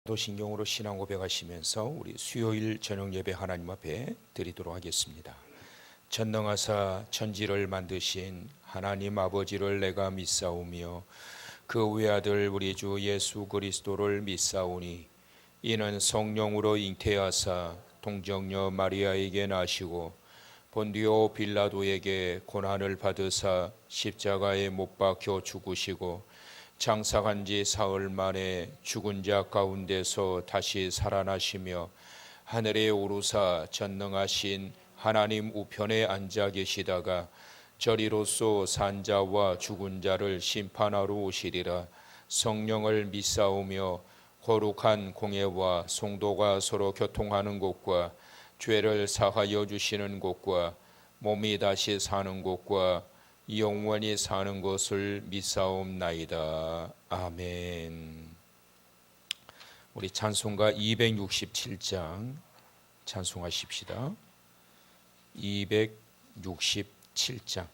도신경으로 신앙 고백하시면서 우리 수요일 저녁 예배 하나님 앞에 드리도록 하겠습니다. 전능하사 천지를 만드신 하나님 아버지를 내가 믿사오며 그 외아들 우리 주 예수 그리스도를 믿사오니 이는 성령으로 잉태하사 동정녀 마리아에게 나시고 본디오 빌라도에게 고난을 받으사 십자가에 못 박혀 죽으시고 장사한 지 사흘 만에 죽은 자 가운데서 다시 살아나시며 하늘에 오르사 전능하신 하나님 우편에 앉아 계시다가 저리로서 산 자와 죽은 자를 심판하러 오시리라. 성령을 믿사오며 거룩한 공예와 성도가 서로 교통하는 곳과 죄를 사하여 주시는 곳과 몸이 다시 사는 곳과 영원히 사는 것을 믿사옵나이다. 아멘. 우리 찬송가 267장 찬송하십시다. 267장.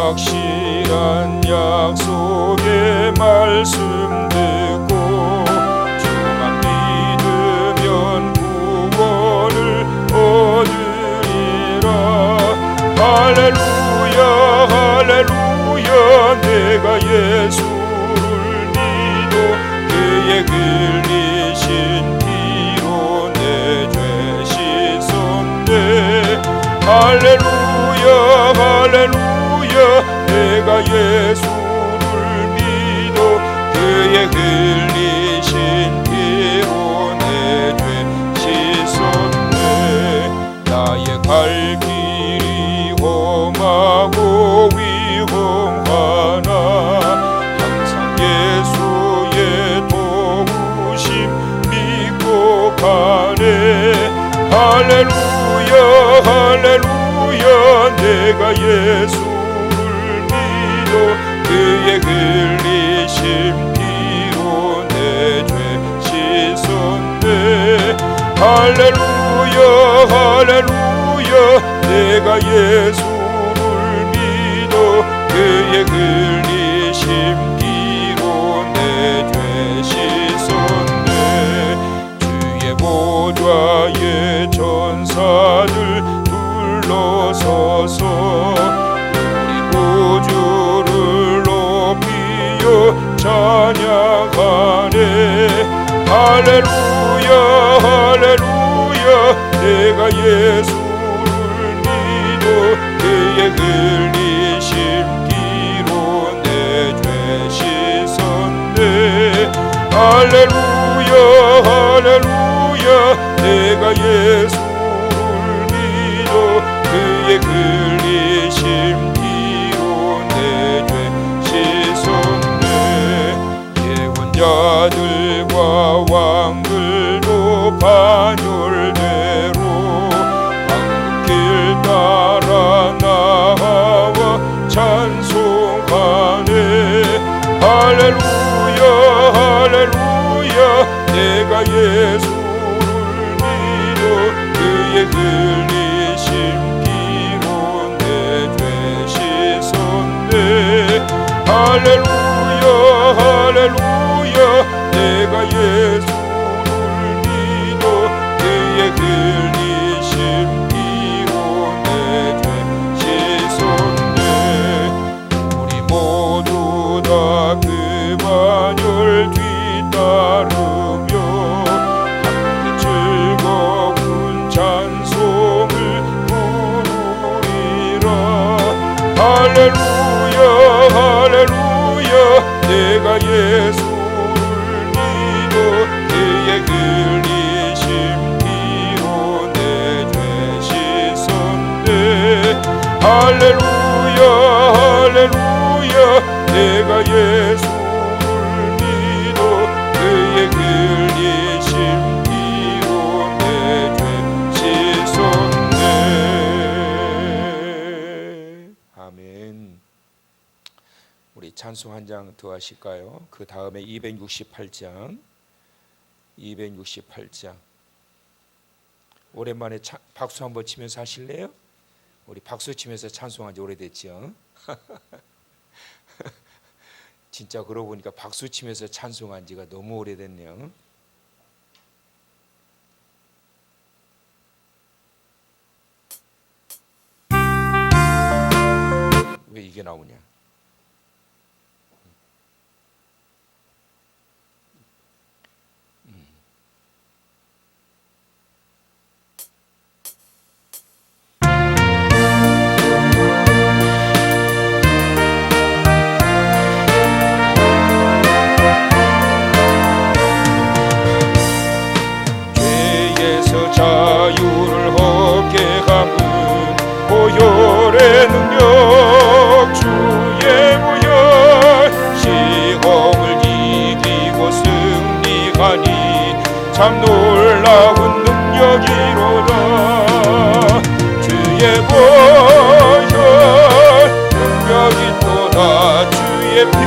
확실한 약속의 말씀 듣고 주만 믿으면 구원을 얻으리라. 할렐루야 할렐루야. 내가 예수를 믿어 그의 흘리신 피로 내 죄 씻었네. 할렐루야 할렐루야. 내가 예수를 믿어 그의 흘리신 피로 내 죄 씻었네. 나의 갈 길이 험하고 위험하나 항상 예수의 도우심 믿고 가네. 할렐루야 할렐루야. 내가 예수 그의 흘리신 피로 내 죄 씻었네. 할렐루야 할렐루야. 내가 예수를 믿어 그의 흘리신 피로 내 죄 씻었네. 주의 보좌에 천사들 둘러서서 우주를 높이어 찬양하네. 할렐루야 할렐루야. 내가 예수를 믿어 그의 흘리신 피로 내 죄 씻었네. 할렐루야 할렐루야. 내가 예수를 믿어 그의 흘리신 자들과 왕들도 반열대로 왕길 따라 나와 찬송하네. 할렐루야 할렐루야. 내가 예수를 믿어 그의 흘리신 피로 내 죄 씻었네. 할렐루야 할렐루야. 내가 예수를 믿어 그의 흘리신 피로 내 죄 씻었네. 우리 모두 다 그 반열 뒤따르며 함께 즐거운 찬송을 부르리라. 할렐루야 할렐루야. 내가 예수를 믿어 그의 흘리신 피로 내 죄 씻었네. 할렐루야 할렐루야. 내가 예수를 믿어 그의 흘리신 피로 내 죄 씻었네. 아멘. 우리 찬 찬송 한 장 더 하실까요? 그 다음에 268장 오랜만에 박수 한번 치면서 하실래요? 우리 박수 치면서 찬송한 지 오래됐죠? 진짜 그러고 보니까 박수 치면서 찬송한 지가 너무 오래됐네요. 왜 이게 나오냐? 죄에서 자유를 얻게 함은 보혈의 능력 주의 보혈 시험을 이기고 승리하니 참 놀라운 능력이로다. 주의 보혈 능력이 또다. 주의 피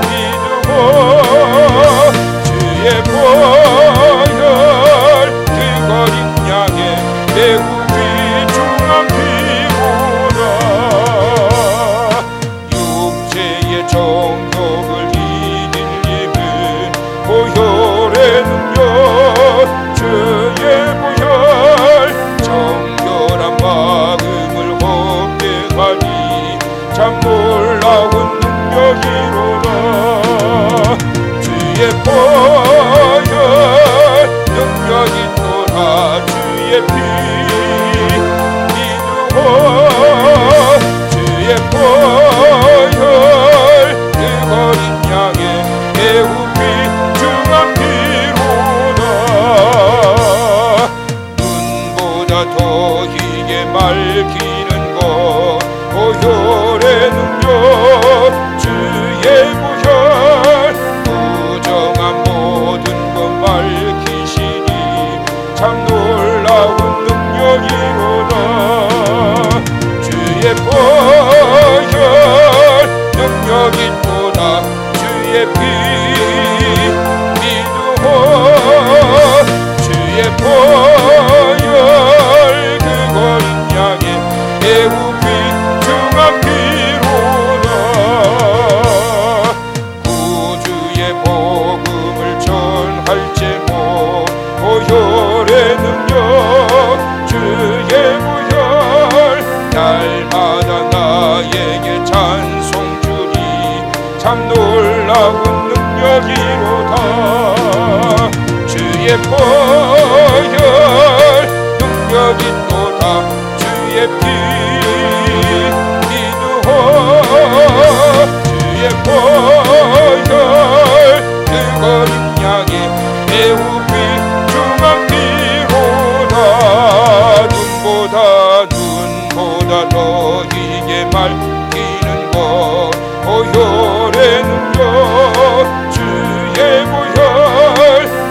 믿으고 주의 보혈 그거린 양의 매우 귀중한 피보다. 육체의 정욕을 이길 힘은 보혈의 능력 주의 보혈 정결한 마음을 얻게 하니 참 놀라운 능력이로다. 주의 보혈 능력이 또다. 주의 피 믿으고 주의 보혈 그거린 양의 매우 귀중한 피로다. 눈보다 더 희게 맑히는 것 보혈의 능력 주의 보혈 부정한 모든 것 밝히시니 참 놀라운 능력이로다. 주의 보혈 능력이 또다. 주의 피 믿으고 주의 보혈 그거린 양의 매우 귀중한 피로다. 구주의 복음을 전할 제목 보혈의 능력 주의 보혈 날마다 나에게 찬송 주니 참 놀라운 능력이로다. 주의 보혈 능력이 또다. 주의 피 믿으고 주의 보혈 그거린 양의 매우 귀중한 피로다. 눈보다 더 희게 맑히는 것 보혈의 능력 주의 보혈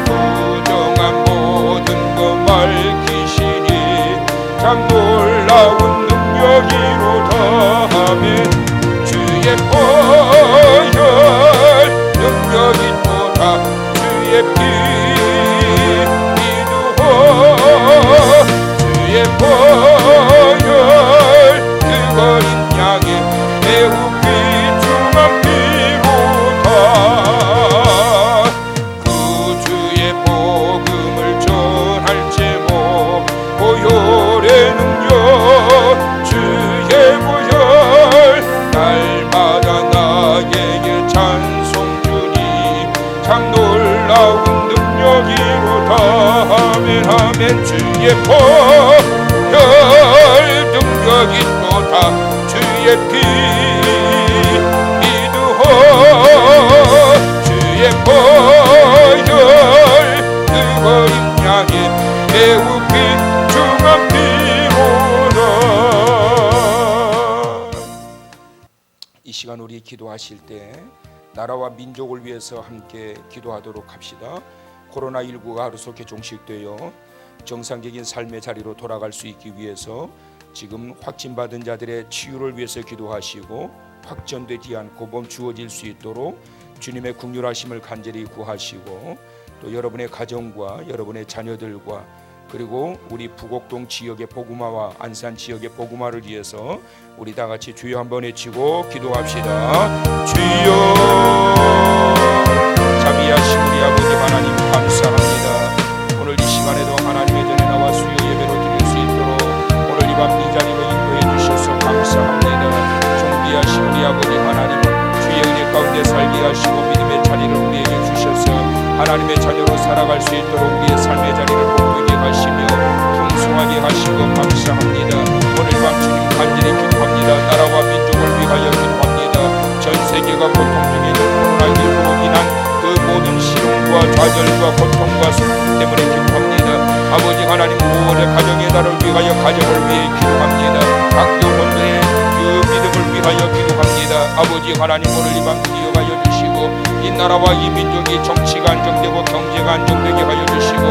부정한 모든 것 밝히시니 참 놀라운 능력이로다. 아멘. 주의 보혈 능력이 또다. 주의 피 믿으고 주의 보혈 그거린 양의 매우 귀중한 피로다. 구주의 복음을 전할 제목 보혈의 능력 주의 보혈 날마다 나에게 찬송 주니 참 놀라운 능력이로다. 아멘 아멘. 주의 보혈 능력이 또다. 주의 피 믿으고 주의 보혈 그거린 양의 매우 귀중한 피로다. 이 시간 우리 기도하실 때 나라와 민족을 위해서 함께 기도하도록 합시다. 코로나19가 하루속히 종식되어 정상적인 삶의 자리로 돌아갈 수 있기 위해서 지금 확진받은 자들의 치유를 위해서 기도하시고 확전되지 않고 멈추어질 수 있도록 주님의 긍휼하심을 간절히 구하시고, 또 여러분의 가정과 여러분의 자녀들과 그리고 우리 부곡동 지역의 복음화와 안산 지역의 복음화를 위해서 우리 다 같이 주여 한번 외치고 기도합시다. 주여, 자비하신 우리 아버지 하나님 감사합니다. 오늘 이 시간에도 하나님의 전에 나와 수요 예배로 드릴 수 있도록 오늘 이 밤 이 자리로 인도해 주셔서 감사합니다. 존귀하신 우리 아버지 하나님, 주의 은혜 가운데 살게 하시고 믿음의 자리를 우리에게 주셔서 하나님의 자녀로 살아갈 수 있도록 우리의 삶의 자리를 복되게 하시며 풍성하게 하시고 감사합니다. 오늘 밤 주님 간절히 기도합니다. 나라와 민족을 위하여 기도합니다. 전 세계가 고통 중에 있는 코로나19로 인한 그 모든 시련과 좌절과 고통과 슬픔 때문에 기도합니다. 아버지 하나님, 5월의 가정의 달을 위하여 가정을 위해 기도합니다. 각 영혼들의 그 믿음을 위하여 기도합니다. 아버지 하나님, 오늘 이 밤 기억하여 주시고 이 나라와 이 민족이 정치가 안정되고 경제가 안정되게 하여 주시고,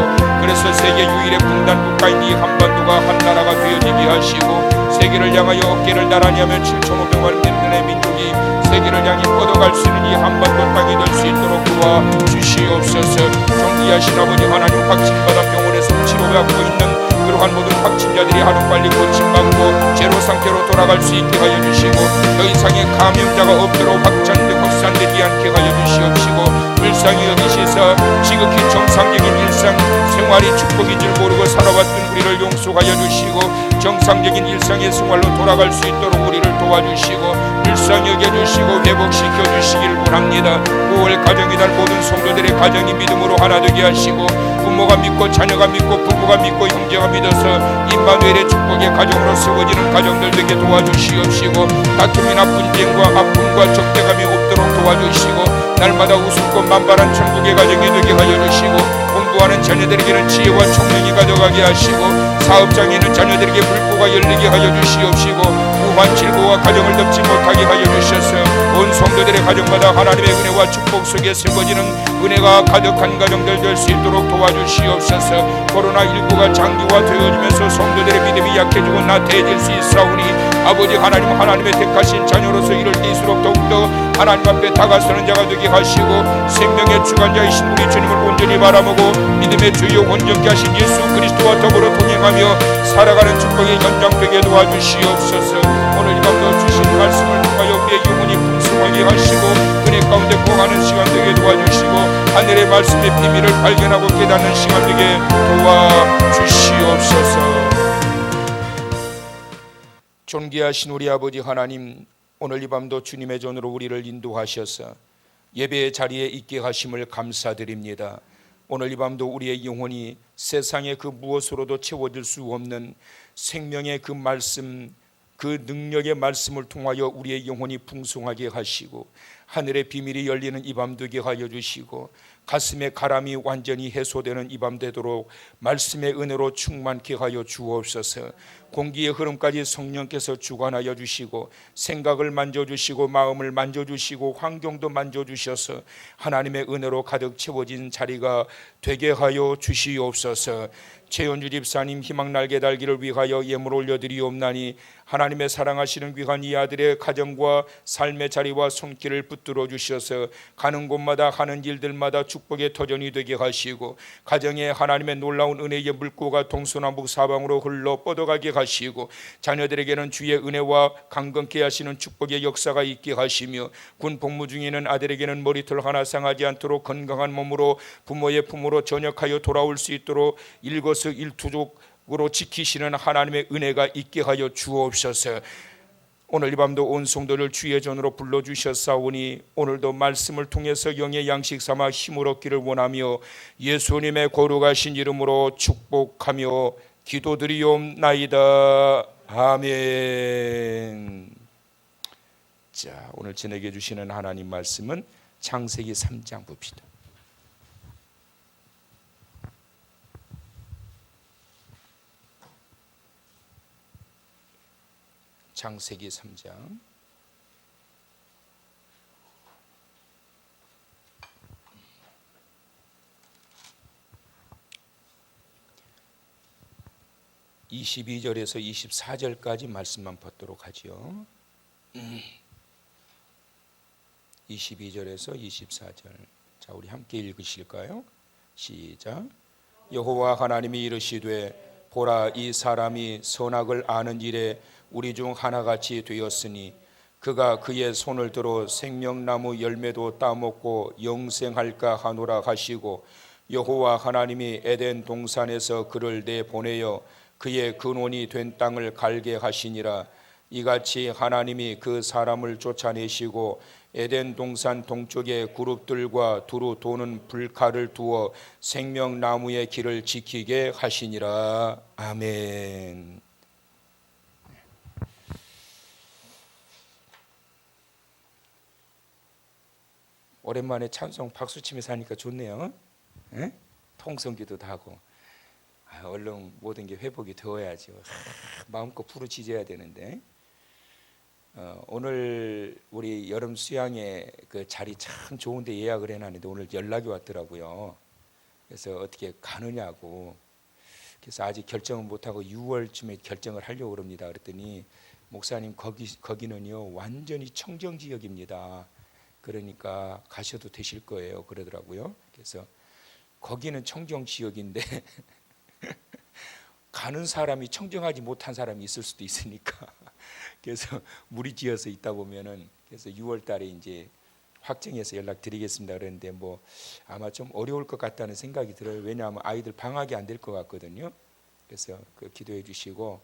그래서 세계 유일의 분단 국가인 이 한반도가 한 나라가 되어지게 하시고, 세계를 향하여 어깨를 나란히 하며 7,500만 명의 민족이 세계를 향해 뻗어갈 수 있는 이 한반도 땅이 될 수 있도록 도와 주시옵소서. 존귀하신 아버지 하나님, 확진받아 병원에서 치료받고 있는 그러한 모든 확진자들이 하루빨리 고침받고 제로 상태로 돌아갈 수 있게 하여 주시고, 더 이상의 감염자가 없도록 확산되지 않게 하여 주시옵시고, 불쌍히 여기시사 지극히 정상적인 일상 생활이 축복인 줄 모르고 살아왔던 우리를 용서하여 주시고, 정상적인 일상의 생활로 돌아갈 수 있도록 우리를 도와주시고 불쌍히 여겨주시고 회복시켜 주시길 원합니다. 5월 가정의 달 모든 성도들의 가정이 믿음으로 하나 되게 하시고, 부모가 믿고 자녀가 믿고 부부가 믿고 형제가 믿어서 임마누엘의 축복의 가정으로 세워지는 가정들 되게 도와주시옵시고, 다툼이나 분쟁과 아픔과 적대감이 없도록 도와주시고, 날마다 웃음꽃 만발한 천국의 가정이 되게 하여 주시고, 공부하는 자녀들에게는 지혜와 총명이 가져가게 하시고, 사업장에 있는 자녀들에게 불보가 열리게 하여 주시옵시고, 무한 질고와 가정을 덮지 못하게 하여 주셔서 온 성도들의 가정마다 하나님의 은혜와 축복 속에 세워지는 은혜가 가득한 가정들 될 수 있도록 도와주시옵소서. 코로나19가 장기화되어지면서 성도들의 믿음이 약해지고 나태해질 수 있사오니 아버지 하나님, 하나님의 택하신 자녀로서 이럴 때일수록 더욱더 하나님 앞에 다가서는 자가 되게 하시고, 생명의 주관자이신 우리 주님을 온전히 바라보고 믿음의 주요 온전케 하신 예수 그리스도와 더불어 동행하며 살아가는 축복의 연장되게 도와주시옵소서. 오늘 이 밤도 주신 말씀을 통하여 우리의 영혼이 풍성하게 하시고 은혜 가운데 거하는 시간 되게 도와주시고, 하늘의 말씀의 비밀을 발견하고 깨닫는 시간 되게 도와주시옵소서. 존귀하신 우리 아버지 하나님, 오늘 이 밤도 주님의 전으로 우리를 인도하셔서 예배의 자리에 있게 하심을 감사드립니다. 오늘 이 밤도 우리의 영혼이 세상의 그 무엇으로도 채워질 수 없는 생명의 그 말씀, 그 능력의 말씀을 통하여 우리의 영혼이 풍성하게 하시고, 하늘의 비밀이 열리는 이 밤 되게 하여 주시고, 가슴의 가람이 완전히 해소되는 이 밤 되도록 말씀의 은혜로 충만케 하여 주옵소서. 공기의 흐름까지 성령께서 주관하여 주시고, 생각을 만져주시고 마음을 만져주시고 환경도 만져주셔서 하나님의 은혜로 가득 채워진 자리가 되게 하여 주시옵소서. 최연주 집사님 희망 날개 달기를 위하여 예물 올려드리옵나니, 하나님의 사랑하시는 귀한 이 아들의 가정과 삶의 자리와 손길을 붙들어 주셔서 가는 곳마다 하는 일들마다 축복의 터전이 되게 하시고, 가정에 하나님의 놀라운 은혜의 물고가 동서남북 사방으로 흘러 뻗어가게 하시고, 자녀들에게는 주의 은혜와 강건케 하시는 축복의 역사가 있게 하시며, 군 복무 중에 있는 아들에게는 머리털 하나 상하지 않도록 건강한 몸으로 부모의 품으로 전역하여 돌아올 수 있도록 일거수일투족으로 지키시는 하나님의 은혜가 있게 하여 주옵소서. 오늘 이 밤도 온 성도를 주의 전으로 불러주셨사오니 오늘도 말씀을 통해서 영의 양식 삼아 힘을 얻기를 원하며 예수님의 거룩하신 이름으로 축복하며 기도드리옵나이다. 아멘. 자, 오늘 저에게 주시는 하나님 말씀은 창세기 3장 봅시다. 창세기 3장 22절에서 24절까지 말씀만 받도록 하죠. 22절에서 24절. 자, 우리 함께 읽으실까요? 시작. 여호와 하나님이 이르시되 보라, 이 사람이 선악을 아는 일에 우리 중 하나같이 되었으니 그가 그의 손을 들어 생명나무 열매도 따먹고 영생할까 하노라 하시고, 여호와 하나님이 에덴 동산에서 그를 내보내어 그의 근원이 된 땅을 갈게 하시니라. 이같이 하나님이 그 사람을 쫓아내시고 에덴 동산 동쪽에 그룹들과 두루 도는 불칼을 두어 생명나무의 길을 지키게 하시니라. 아멘. 오랜만에 찬송 박수치면서 하니까 좋네요. 에? 통성기도 하고. 얼른 모든 게 회복이 되어야죠. 마음껏 부르짖어야 되는데. 오늘 우리 여름 수양회 그 자리 참 좋은데 예약을 해놨는데 오늘 연락이 왔더라고요. 그래서 어떻게 가느냐고. 그래서 아직 결정은 못하고 6월쯤에 결정을 하려고 그럽니다. 그랬더니 목사님 거기는요 완전히 청정지역입니다. 그러니까 가셔도 되실 거예요 그러더라고요. 그래서 거기는 청정지역인데 가는 사람이 청정하지 못한 사람이 있을 수도 있으니까 그래서 무리지어서 있다 보면은, 그래서 6월 달에 이제 확정해서 연락드리겠습니다 그랬는데 뭐 아마 좀 어려울 것 같다는 생각이 들어요. 왜냐하면 아이들 방학이 안 될 것 같거든요. 그래서 그 기도해 주시고,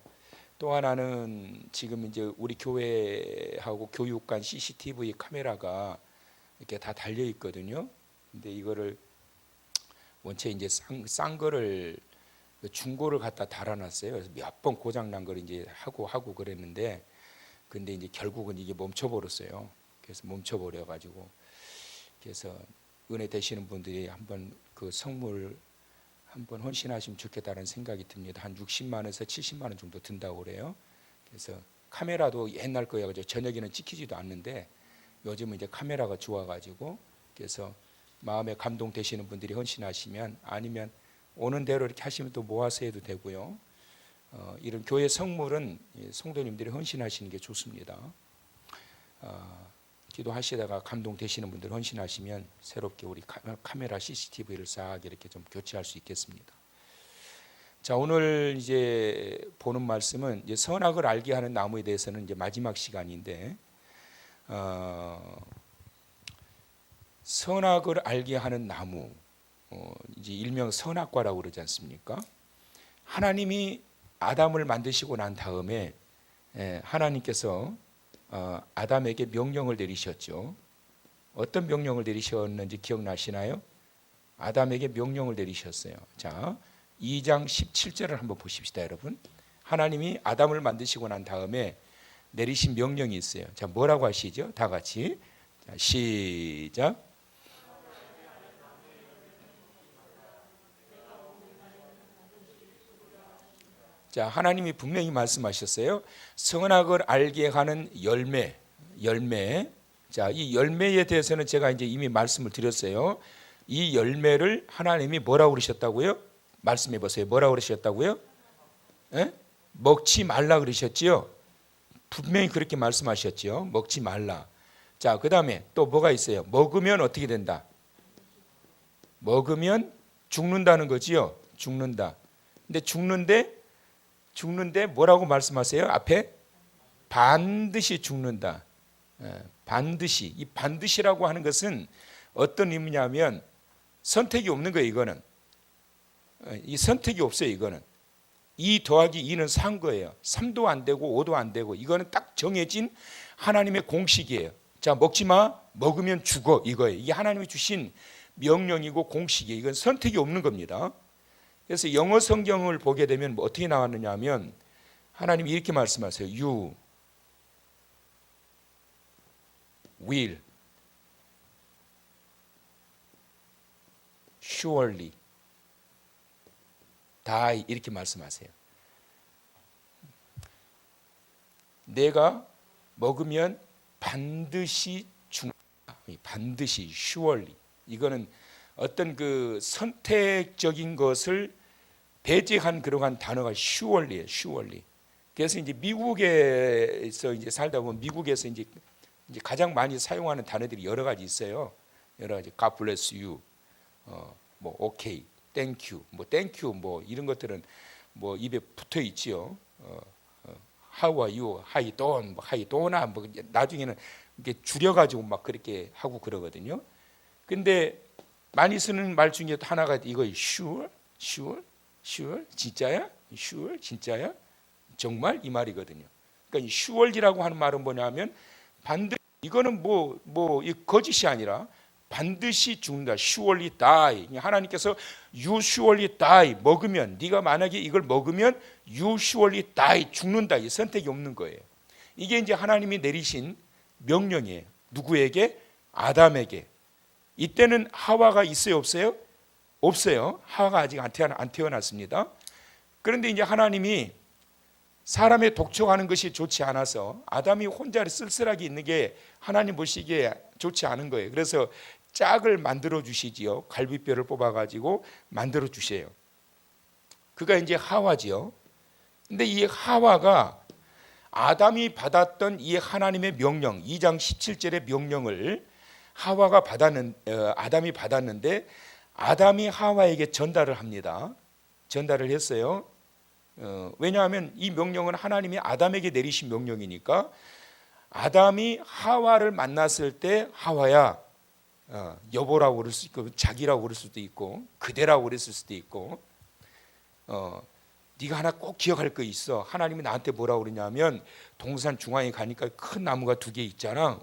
또 하나는 지금 이제 우리 교회하고 교육관 CCTV 카메라가 이렇게 다 달려 있거든요. 근데 이거를 원체 이제 싼 거를 중고를 갖다 달아놨어요. 그래서 몇 번 고장 난 걸 이제 하고 그랬는데, 근데 이제 결국은 이게 멈춰버렸어요. 그래서 멈춰버려 가지고, 그래서 은혜 되시는 분들이 한번 그 성물 한번 헌신하시면 좋겠다는 생각이 듭니다. 한 60만 원에서 70만 원 정도 든다고 그래요. 그래서 카메라도 옛날 거여 가지고 저녁에는 찍히지도 않는데 요즘은 이제 카메라가 좋아 가지고, 그래서 마음에 감동 되시는 분들이 헌신하시면, 아니면 오는 대로 이렇게 하시면 또 모아서 해도 되고요. 이런 교회 성물은 성도님들이 헌신하시는 게 좋습니다. 기도하시다가 감동 되시는 분들 헌신하시면 새롭게 우리 카메라 CCTV를 싹 이렇게 좀 교체할 수 있겠습니다. 자, 오늘 이제 보는 말씀은 이제 선악을 알게 하는 나무에 대해서는 이제 마지막 시간인데, 선악을 알게 하는 나무, 이제 일명 선악과라고 그러지 않습니까? 하나님이 아담을 만드시고 난 다음에 하나님께서 아담에게 명령을 내리셨죠. 어떤 명령을 내리셨는지 기억나시나요? 아담에게 명령을 내리셨어요. 자, 2장 17절을 한번 보십시다, 여러분. 하나님이 아담을 만드시고 난 다음에 내리신 명령이 있어요. 자, 뭐라고 하시죠? 다 같이. 자, 시작. 자, 하나님이 분명히 말씀하셨어요. 선악을 알게 하는 열매. 자, 이 열매에 대해서는 제가 이제 이미 말씀을 드렸어요. 이 열매를 하나님이 뭐라고 그러셨다고요? 말씀해 보세요. 뭐라고 그러셨다고요? 먹지 말라 그러셨지요? 분명히 그렇게 말씀하셨지요. 먹지 말라. 자, 그 다음에 또 뭐가 있어요? 먹으면 어떻게 된다? 먹으면 죽는다는 거지요. 죽는다. 근데 죽는데 뭐라고 말씀하세요? 앞에 반드시 죽는다. 반드시. 이 반드시라고 하는 것은 어떤 의미냐면 선택이 없는 거예요. 이거는 이 선택이 없어요. 이거는 2 더하기 2는 3 거예요. 3도 안 되고 5도 안 되고, 이거는 딱 정해진 하나님의 공식이에요. 자, 먹지 마. 먹으면 죽어. 이거예요. 이게 하나님이 주신 명령이고 공식이에요. 이건 선택이 없는 겁니다. 그래서 영어 성경을 보게 되면 뭐 어떻게 나왔느냐 하면 하나님이 이렇게 말씀하세요. You will surely die, 이렇게 말씀하세요. 내가 먹으면 반드시 죽는다. 반드시 surely. 이거는 어떤 그 선택적인 것을 배제한 그러한 단어가 surely예요. surely. 그래서 이제 미국에서 이제 살다 보면 미국에서 이제 이제 가장 많이 사용하는 단어들이 여러 가지 있어요. 여러 가지 God bless you, 뭐 오케이, 땡큐, 뭐 땡큐, 뭐 이런 것들은 뭐 입에 붙어 있지요. How are you, how you doing, 뭐 how you doing, 뭐 나중에는 이게 줄여가지고 막 그렇게 하고 그러거든요. 근데 많이 쓰는 말 중에 하나가 이거 sure, 진짜야? sure, 진짜야? 정말 이 말이거든요. 그러니까 sure이라고 하는 말은 뭐냐면 반드시 이거는 이 거짓이 아니라 반드시 죽는다. surely die. 하나님께서 you surely die 먹으면 네가 만약에 이걸 먹으면 you surely die 죽는다. 이 선택이 없는 거예요. 이게 이제 하나님이 내리신 명령이에요. 누구에게? 아담에게. 이때는 하와가 있어요, 없어요? 없어요. 하와가 아직 안 태어났습니다. 그런데 이제 하나님이 사람의 독촉하는 것이 좋지 않아서 아담이 혼자 쓸쓸하게 있는 게 하나님 보시기에 좋지 않은 거예요. 그래서 짝을 만들어 주시지요. 갈비뼈를 뽑아가지고 만들어 주세요. 그가 이제 하와지요. 근데 이 하와가 아담이 받았던 이 하나님의 명령, 2장 17절의 명령을 아담이 받았는데 아담이 하와에게 전달을 합니다. 전달을 했어요. 왜냐하면 이 명령은 하나님이 아담에게 내리신 명령이니까 아담이 하와를 만났을 때 하와야 여보라고 그럴 수 있고 자기라고 그럴 수도 있고 그대라고 그랬을 수도 있고 네가 하나 꼭 기억할 거 있어. 하나님이 나한테 뭐라고 그러냐면 동산 중앙에 가니까 큰 나무가 2개 있잖아.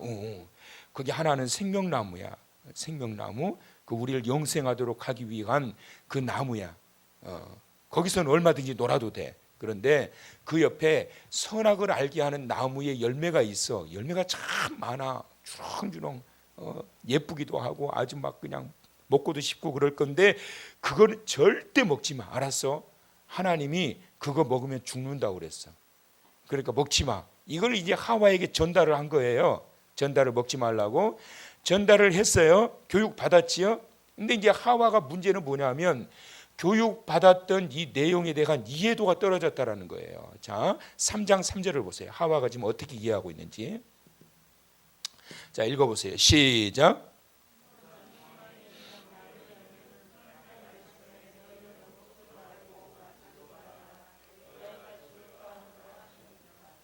거기 하나는 생명나무야. 생명나무. 그 우리를 영생하도록 하기 위한 그 나무야. 거기서는 얼마든지 놀아도 돼. 그런데 그 옆에 선악을 알게 하는 나무의 열매가 있어. 열매가 참 많아. 주렁주렁 예쁘기도 하고 아주 막 그냥 먹고도 싶고 그럴 건데 그거는 절대 먹지 마. 알았어? 하나님이 그거 먹으면 죽는다고 그랬어. 그러니까 먹지 마. 이걸 이제 하와에게 전달을 한 거예요. 전달을 먹지 말라고 전달을 했어요. 교육 받았지요. 근데 이제 하와가 문제는 뭐냐면 교육 받았던 이 내용에 대한 이해도가 떨어졌다라는 거예요. 자, 3장 3절을 보세요. 하와가 지금 어떻게 이해하고 있는지. 자, 읽어보세요. 시작.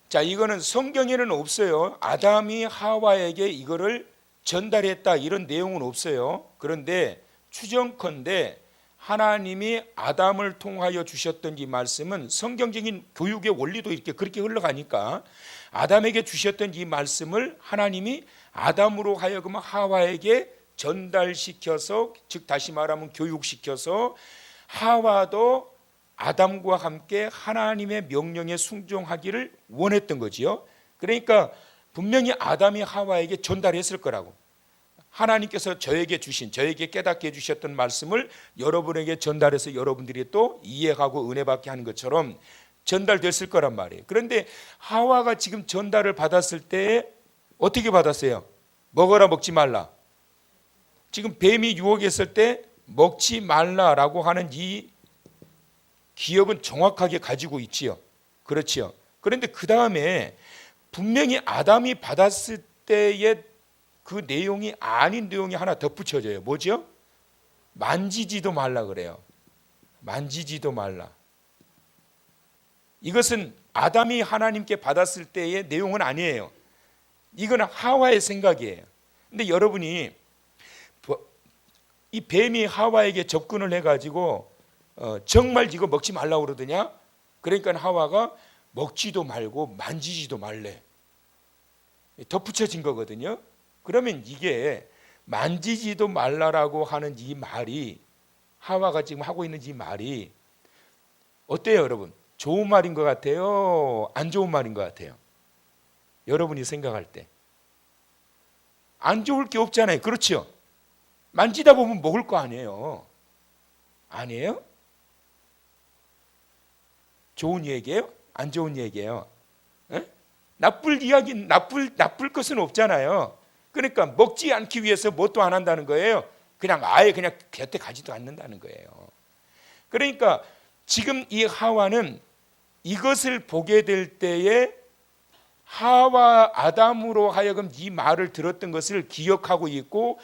자, 이거는 성경에는 없어요. 아담이 하와에게 이거를 전달했다 이런 내용은 없어요. 그런데 추정컨대 하나님이 아담을 통하여 주셨던 이 말씀은 성경적인 교육의 원리도 이렇게 그렇게 흘러가니까 아담에게 주셨던 이 말씀을 하나님이 아담으로 하여금 하와에게 전달시켜서, 즉 다시 말하면 교육시켜서 하와도 아담과 함께 하나님의 명령에 순종하기를 원했던 거지요. 그러니까 분명히 아담이 하와에게 전달했을 거라고. 하나님께서 저에게 깨닫게 해주셨던 말씀을 여러분에게 전달해서 여러분들이 또 이해하고 은혜받게 하는 것처럼 전달됐을 거란 말이에요. 그런데 하와가 지금 전달을 받았을 때 어떻게 받았어요? 먹어라 먹지 말라. 지금 뱀이 유혹했을 때 먹지 말라라고 하는 이 기억은 정확하게 가지고 있지요. 그렇지요. 그런데 그 다음에 분명히 아담이 받았을 때의 그 내용이 아닌 내용이 하나 덧붙여져요. 뭐죠? 만지지도 말라 그래요. 만지지도 말라. 이것은 아담이 하나님께 받았을 때의 내용은 아니에요. 이건 하와의 생각이에요. 근데 여러분이 이 뱀이 하와에게 접근을 해가지고 정말 이거 먹지 말라고 그러더냐? 그러니까 하와가 먹지도 말고 만지지도 말래. 덧붙여진 거거든요. 그러면 이게 만지지도 말라라고 하는 이 말이 하와가 지금 하고 있는 이 말이 어때요, 여러분? 좋은 말인 것 같아요? 안 좋은 말인 것 같아요? 여러분이 생각할 때 안 좋을 게 없잖아요. 그렇죠? 만지다 보면 먹을 거 아니에요. 아니에요? 좋은 얘기예요? 안 좋은 얘기예요? 에? 나쁠 것은 없잖아요. 그러니까 먹지 않기 위해서 뭣도 안 한다는 거예요. 그냥 아예 그냥 곁에 가지도 않는다는 거예요. 그러니까 지금 이 하와는 이것을 보게 될 때에 하와 아담으로 하여금 이 말을 들었던 것을 기억하고 있고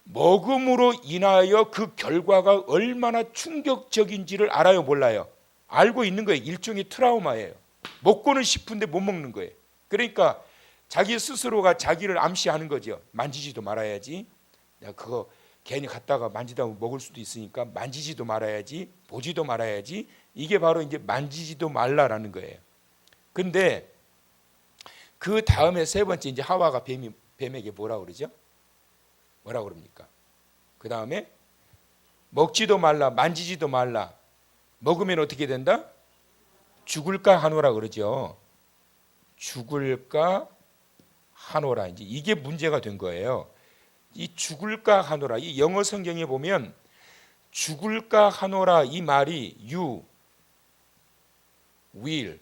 먹음으로 인하여 그 결과가 얼마나 충격적인지를 알아요, 몰라요? 알고 있는 거예요. 일종의 트라우마예요. 먹고는 싶은데 못 먹는 거예요. 그러니까 자기 스스로가 자기를 암시하는 거죠. 만지지도 말아야지. 내가 그거 괜히 갔다가 만지다 먹을 수도 있으니까 만지지도 말아야지, 보지도 말아야지. 이게 바로 이제 만지지도 말라라는 거예요. 근데 그 다음에 세 번째 이제 하와가 뱀에게 뭐라 그러죠? 뭐라 그럽니까? 그 다음에 먹지도 말라, 만지지도 말라. 먹으면 어떻게 된다? 죽을까 하노라 그러죠. 죽을까 하노라. 이제 이게 문제가 된 거예요. 이 죽을까 하노라. 이 영어 성경에 보면 죽을까 하노라 이 말이 you will,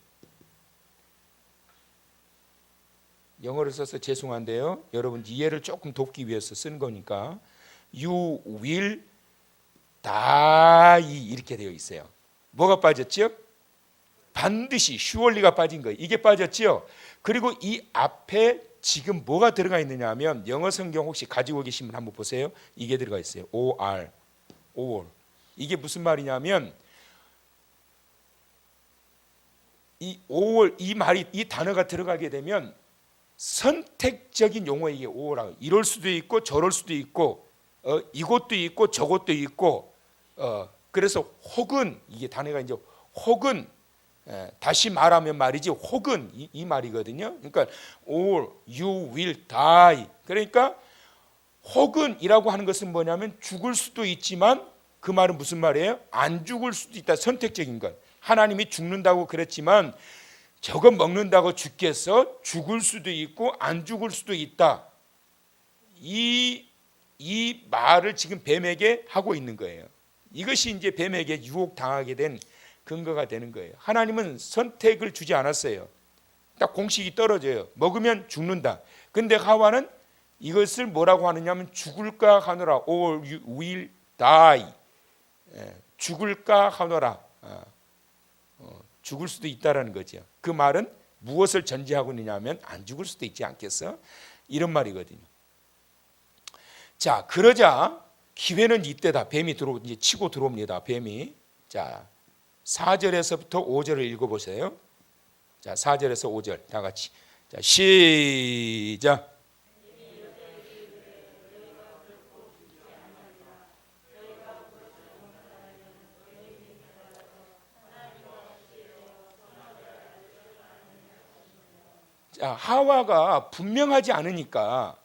영어를 써서 죄송한데요. 여러분 이해를 조금 돕기 위해서 쓴 거니까 you will die 이렇게 되어 있어요. 뭐가 빠졌죠? 반드시 surely가 빠진 거예요. 이게 빠졌죠. 그리고 이 앞에 지금 뭐가 들어가 있느냐 하면 영어 성경 혹시 가지고 계신 분 한번 보세요. 이게 들어가 있어요. or, or. 이게 무슨 말이냐면 이 or, 이 말이, 이 단어가 들어가게 되면 선택적인 용어에 이게 or라고. 이럴 수도 있고 저럴 수도 있고 이것도 있고 저것도 있고 그래서 혹은 이게 단어가 이제 혹은 다시 말하면 말이지 혹은 이 말이거든요. 그러니까 or you will die. 그러니까 혹은이라고 하는 것은 뭐냐면 죽을 수도 있지만 그 말은 무슨 말이에요? 안 죽을 수도 있다. 선택적인 것. 하나님이 죽는다고 그랬지만 저거 먹는다고 죽겠어? 죽을 수도 있고 안 죽을 수도 있다. 이 말을 지금 뱀에게 하고 있는 거예요. 이것이 이제 뱀에게 유혹당하게 된 근거가 되는 거예요. 하나님은 선택을 주지 않았어요. 딱 공식이 떨어져요. 먹으면 죽는다. 근데 하와는 이것을 뭐라고 하느냐면 죽을까 하노라. or you will die. 죽을까 하노라. 죽을 수도 있다라는 거죠. 그 말은 무엇을 전제하고 있느냐면 안 죽을 수도 있지 않겠어? 이런 말이거든요. 자, 그러자 기회는 이때다. 뱀이 이제 치고 들어옵니다. 뱀이. 자, 4절에서부터 5절을 읽어보세요. 자, 4절에서 5절 다 같이. 자, 시작. 자, 하와가 분명하지 않으니까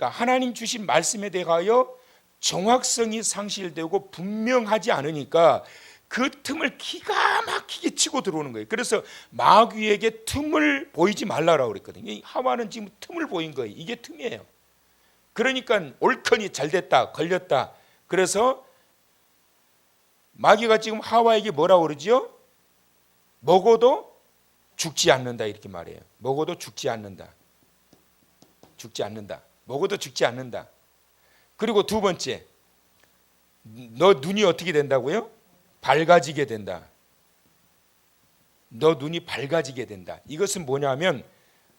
하나님 주신 말씀에 대하여 정확성이 상실되고 분명하지 않으니까 그 틈을 기가 막히게 치고 들어오는 거예요. 그래서 마귀에게 틈을 보이지 말라라고 그랬거든요. 하와는 지금 틈을 보인 거예요. 이게 틈이에요. 그러니까 옳거니 잘됐다, 걸렸다. 그래서 마귀가 지금 하와에게 뭐라고 그러죠? 먹어도 죽지 않는다 이렇게 말해요. 먹어도 죽지 않는다. 죽지 않는다. 먹어도 죽지 않는다. 그리고 두 번째, 너 눈이 어떻게 된다고요? 밝아지게 된다. 너 눈이 밝아지게 된다. 이것은 뭐냐면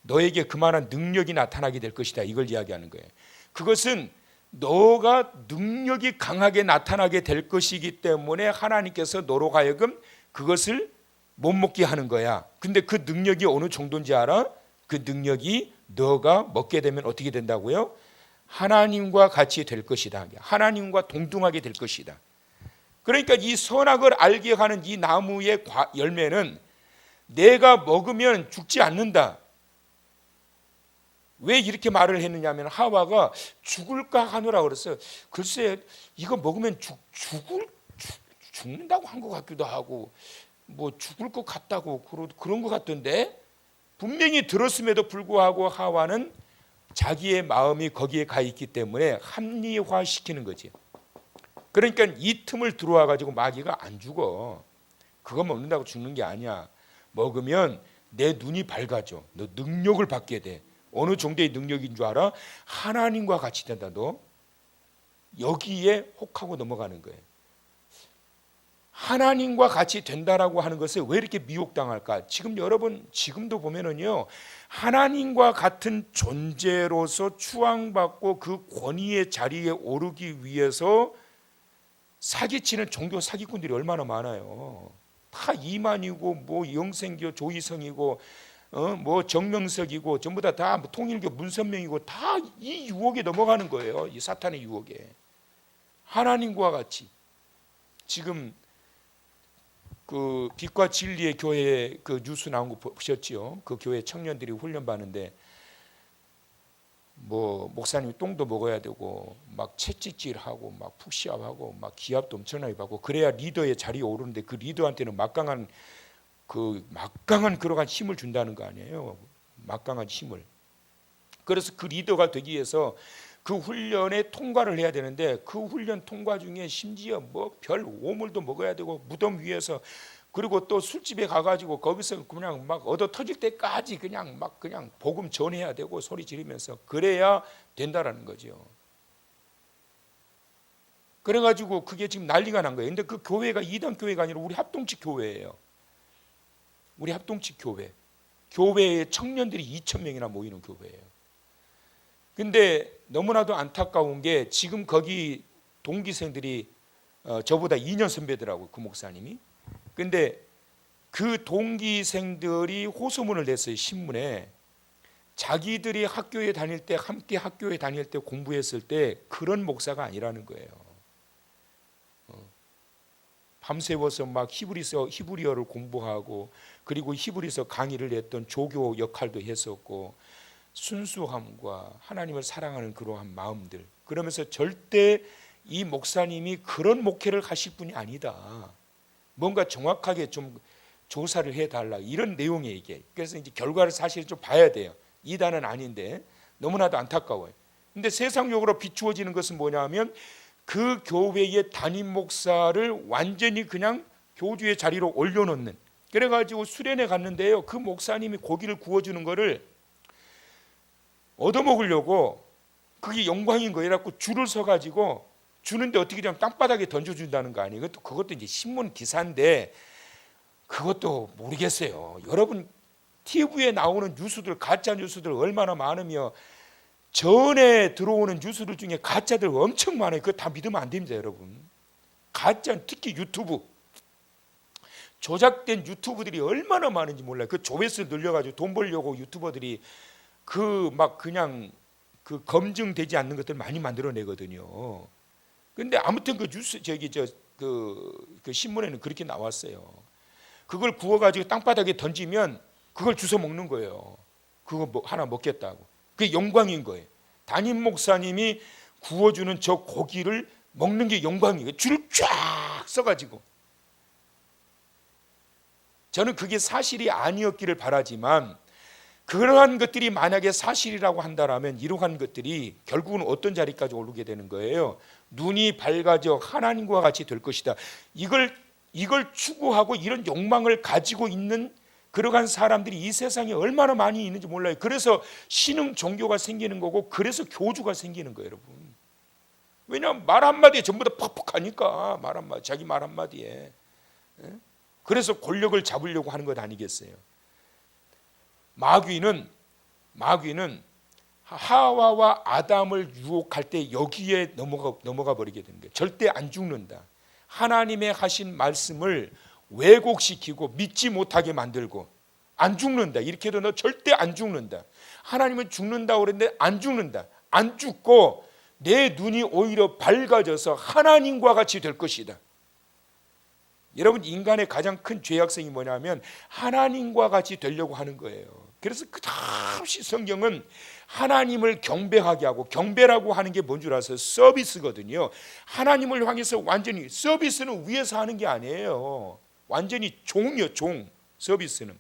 너에게 그만한 능력이 나타나게 될 것이다. 이걸 이야기하는 거예요. 그것은 너가 능력이 강하게 나타나게 될 것이기 때문에 하나님께서 너로 하여금 그것을 못 먹게 하는 거야. 근데 그 능력이 어느 정도인지 알아? 그 능력이 너가 먹게 되면 어떻게 된다고요? 하나님과 같이 될 것이다. 하나님과 동등하게 될 것이다. 그러니까 이 선악을 알게 하는 이 나무의 열매는 내가 먹으면 죽지 않는다. 왜 이렇게 말을 했느냐면 하와가 죽을까 하노라 그랬어요. 글쎄 이거 먹으면 죽는다고 한 것 같기도 하고 뭐 죽을 것 같다고 그런 것 같던데 분명히 들었음에도 불구하고 하와는 자기의 마음이 거기에 가 있기 때문에 합리화시키는 거지. 그러니까 이 틈을 들어와 가지고 마귀가 안 죽어. 그거 먹는다고 죽는 게 아니야. 먹으면 내 눈이 밝아져. 너 능력을 받게 돼. 어느 정도의 능력인 줄 알아? 하나님과 같이 된다. 너 여기에 혹하고 넘어가는 거예요. 하나님과 같이 된다라고 하는 것에 왜 이렇게 미혹당할까? 지금 여러분 지금도 보면은요, 하나님과 같은 존재로서 추앙받고 그 권위의 자리에 오르기 위해서 사기치는 종교 사기꾼들이 얼마나 많아요. 다 이만이고 뭐 영생교 조이성이고 뭐 정명석이고 전부 다 통일교 문선명이고 다 이 유혹에 넘어가는 거예요. 이 사탄의 유혹에. 하나님과 같이 지금 그 빛과 진리의 교회 그 뉴스 나온 거 보셨지요? 그 교회 청년들이 훈련 받는데 뭐 목사님이 똥도 먹어야 되고 막 채찍질하고 막 푹시압하고 막 기합도 엄청나게 받고 그래야 리더의 자리에 오르는데 그 리더한테는 막강한 그러한 힘을 준다는 거 아니에요? 막강한 힘을. 그래서 그 리더가 되기 위해서 그 훈련에 통과를 해야 되는데 그 훈련 통과 중에 심지어 뭐 별 오물도 먹어야 되고 무덤 위에서 그리고 또 술집에 가가지고 거기서 그냥 막 얻어 터질 때까지 그냥 복음 전해야 되고 소리 지르면서 그래야 된다라는 거죠. 그래가지고 그게 지금 난리가 난 거예요. 근데 그 교회가 이단 교회가 아니라 우리 합동치 교회예요. 우리 합동치 교회. 교회에 청년들이 2,000명이나 모이는 교회예요. 근데 너무나도 안타까운 게 지금 거기 동기생들이 저보다 2년 선배더라고요. 그 목사님이. 근데 그 동기생들이 호소문을 냈어요. 신문에. 자기들이 학교에 다닐 때 함께 학교에 다닐 때 공부했을 때 그런 목사가 아니라는 거예요. 밤새워서 막 히브리어를 공부하고 그리고 히브리서 강의를 했던 조교 역할도 했었고 순수함과 하나님을 사랑하는 그러한 마음들, 그러면서 절대 이 목사님이 그런 목회를 하실 분이 아니다. 뭔가 정확하게 좀 조사를 해달라 이런 내용이에요 이게. 그래서 이제 결과를 사실 좀 봐야 돼요. 이단은 아닌데 너무나도 안타까워요. 근데 세상적으로 비추어지는 것은 뭐냐면 그 교회의 담임 목사를 완전히 그냥 교주의 자리로 올려놓는. 그래가지고 수련회 갔는데요, 그 목사님이 고기를 구워주는 거를 얻어먹으려고 그게 영광인 거예요. 그래갖고 줄을 서가지고 주는데 어떻게 되면 땅바닥에 던져준다는 거 아니에요. 그것도 이제 신문 기사인데 그것도 모르겠어요. 여러분 TV에 나오는 뉴스들, 가짜 뉴스들 얼마나 많으며 전에 들어오는 뉴스들 중에 가짜들 엄청 많아요. 그거 다 믿으면 안 됩니다, 여러분. 가짜, 특히 유튜브 조작된 유튜브들이 얼마나 많은지 몰라요. 그 조회수 늘려가지고 돈 벌려고 유튜버들이 그냥 검증되지 않는 것들 많이 만들어내거든요. 근데 아무튼 그 뉴스 그 신문에는 그렇게 나왔어요. 그걸 구워가지고 땅바닥에 던지면 그걸 주워 먹는 거예요. 그거 하나 먹겠다고. 그게 영광인 거예요. 담임 목사님이 구워주는 저 고기를 먹는 게 영광이에요. 줄을 쫙 써가지고. 저는 그게 사실이 아니었기를 바라지만 그러한 것들이 만약에 사실이라고 한다면 이러한 것들이 결국은 어떤 자리까지 오르게 되는 거예요. 눈이 밝아져 하나님과 같이 될 것이다. 이걸 추구하고 이런 욕망을 가지고 있는 그러한 사람들이 이 세상에 얼마나 많이 있는지 몰라요. 그래서 신흥 종교가 생기는 거고 그래서 교주가 생기는 거예요, 여러분. 왜냐하면 말 한마디에 전부 다 퍽퍽하니까 자기 말 한마디에. 그래서 권력을 잡으려고 하는 것 아니겠어요. 마귀는 하와와 아담을 유혹할 때 여기에 넘어가 버리게 되는 거예요. 절대 안 죽는다. 하나님의 하신 말씀을 왜곡시키고 믿지 못하게 만들고 안 죽는다. 이렇게 해도 너 절대 안 죽는다. 하나님은 죽는다고 그랬는데 안 죽는다. 안 죽고 내 눈이 오히려 밝아져서 하나님과 같이 될 것이다. 여러분, 인간의 가장 큰 죄악성이 뭐냐면 하나님과 같이 되려고 하는 거예요. 그래서 끝없이 성경은 하나님을 경배하게 하고, 경배라고 하는 게 뭔 줄 아세요? 서비스거든요. 하나님을 향해서 완전히, 서비스는 위에서 하는 게 아니에요. 완전히 종이요, 종. 서비스는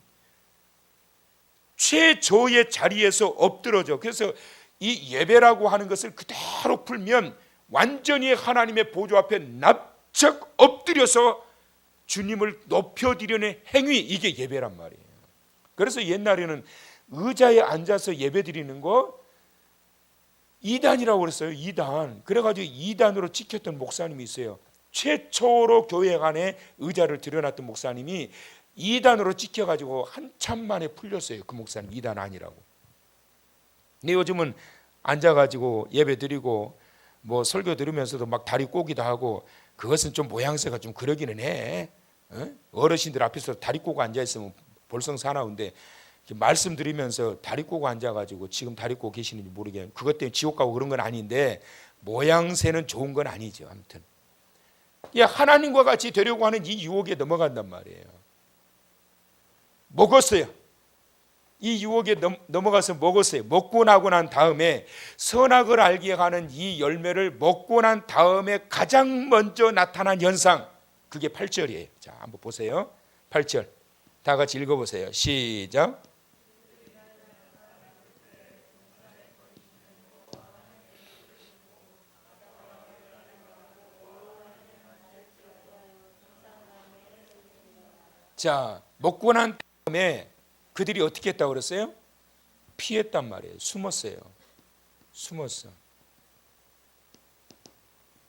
최저의 자리에서 엎드러져. 그래서 이 예배라고 하는 것을 그대로 풀면 완전히 하나님의 보좌 앞에 납작 엎드려서 주님을 높여드리는 행위, 이게 예배란 말이에요. 그래서 옛날에는 의자에 앉아서 예배 드리는 거 이단이라고 그랬어요. 이단. 그래가지고 이단으로 찍혔던 목사님이 있어요. 최초로 교회 안에 의자를 들여놨던 목사님이 이단으로 찍혀가지고 한참 만에 풀렸어요. 그 목사님 이단 아니라고. 근데 요즘은 앉아가지고 예배 드리고 뭐 설교 들으면서도 막 다리 꼬기도 하고, 그것은 좀 모양새가 좀 그러기는 해. 어르신들 앞에서 다리 꼬고 앉아있으면 볼썽사나운데, 말씀 드리면서 다리 꼬고 앉아가지고 지금 다리 꼬고 계시는지 모르겠어요. 그것 때문에 지옥 가고 그런 건 아닌데 모양새는 좋은 건 아니죠. 아무튼 하나님과 같이 되려고 하는 이 유혹에 넘어간단 말이에요. 먹었어요. 이 유혹에 넘어가서 먹었어요. 먹고 나고 난 다음에 선악을 알게 하는 이 열매를 먹고 난 다음에 가장 먼저 나타난 현상, 그게 8절이에요. 자, 한번 보세요. 8절 다 같이 읽어보세요. 시작. 자, 먹고 난 다음에 그들이 어떻게 했다고 그랬어요? 피했단 말이에요. 숨었어요. 숨었어.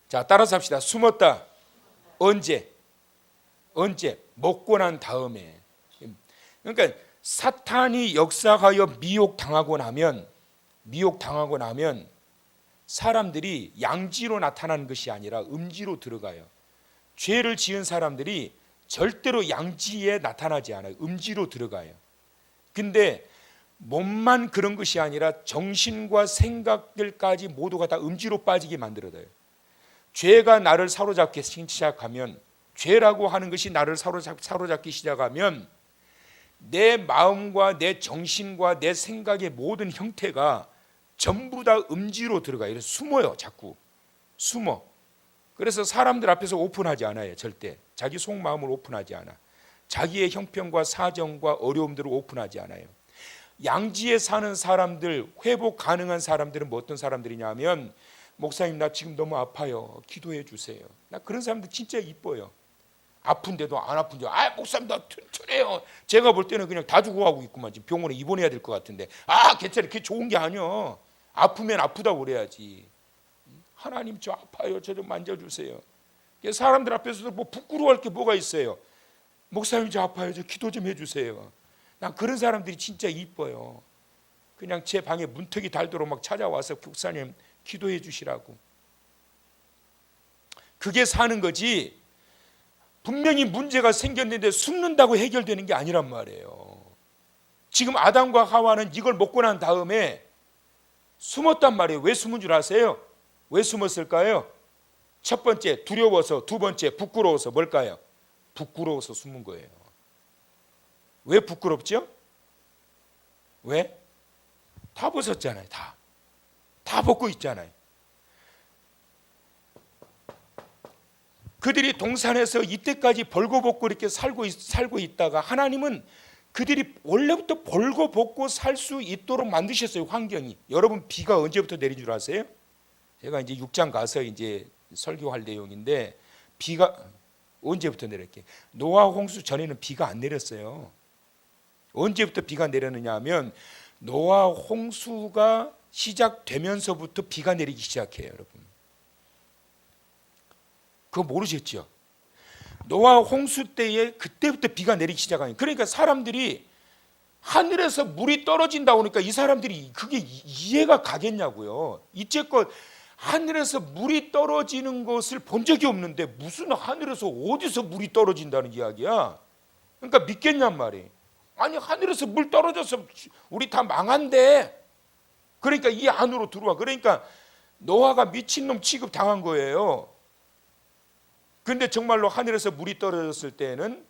자, 따라서 합시다. 숨었다. 언제? 먹고 난 다음에. 그러니까 사탄이 역사하여 미혹당하고 나면 사람들이 양지로 나타나는 것이 아니라 음지로 들어가요. 죄를 지은 사람들이 절대로 양지에 나타나지 않아요. 음지로 들어가요. 근데 몸만 그런 것이 아니라 정신과 생각들까지 모두가 다 음지로 빠지게 만들어져요. 죄가 나를 사로잡기 시작하면, 죄라고 하는 것이 나를 사로잡기 시작하면 내 마음과 내 정신과 내 생각의 모든 형태가 전부 다 음지로 들어가요. 그래서 숨어요. 자꾸 숨어. 그래서 사람들 앞에서 오픈하지 않아요. 절대. 자기 속마음을 오픈하지 않아. 자기의 형편과 사정과 어려움들을 오픈하지 않아요. 양지에 사는 사람들, 회복 가능한 사람들은 뭐 어떤 사람들이냐면, 목사님 나 지금 너무 아파요. 기도해 주세요. 나 그런 사람들 진짜 이뻐요. 아픈데도 안 아픈데, 목사님 나 튼튼해요. 제가 볼 때는 그냥 다 죽어가고 있구만. 지금 병원에 입원해야 될 것 같은데, 괜찮아. 그게 좋은 게 아니야. 아프면 아프다고 그래야지. 하나님 저 아파요. 저 좀 만져주세요. 사람들 앞에서도 뭐 부끄러워할 게 뭐가 있어요. 목사님 저 아파요. 저 기도 좀 해주세요. 난 그런 사람들이 진짜 이뻐요. 그냥 제 방에 문턱이 닳도록 막 찾아와서 목사님 기도해 주시라고. 그게 사는 거지, 분명히 문제가 생겼는데 숨는다고 해결되는 게 아니란 말이에요. 지금 아담과 하와는 이걸 먹고 난 다음에 숨었단 말이에요. 왜 숨은 줄 아세요? 왜 숨었을까요? 첫 번째 두려워서, 두 번째 부끄러워서. 뭘까요? 부끄러워서 숨은 거예요. 왜 부끄럽죠? 왜? 다 벗었잖아요. 다 벗고 있잖아요. 그들이 동산에서 이때까지 벌거벗고 이렇게 살고 있다가 하나님은 그들이 원래부터 벌거벗고 살 수 있도록 만드셨어요. 환경이. 여러분 비가 언제부터 내린 줄 아세요? 제가 이제 6장 가서 이제 설교할 내용인데, 비가 언제부터 내렸게? 노아 홍수 전에는 비가 안 내렸어요. 언제부터 비가 내렸느냐 하면 노아 홍수가 시작되면서부터 비가 내리기 시작해요. 여러분 그거 모르셨죠? 노아 홍수 때에 그때부터 비가 내리기 시작하니, 그러니까 사람들이 하늘에서 물이 떨어진다고 하니까 이 사람들이 그게 이해가 가겠냐고요. 이제껏 하늘에서 물이 떨어지는 것을 본 적이 없는데 무슨 하늘에서 어디서 물이 떨어진다는 이야기야. 그러니까 믿겠냔 말이에요. 아니 하늘에서 물 떨어져서 우리 다 망한대. 그러니까 이 안으로 들어와. 그러니까 노아가 미친놈 취급 당한 거예요. 그런데 정말로 하늘에서 물이 떨어졌을 때는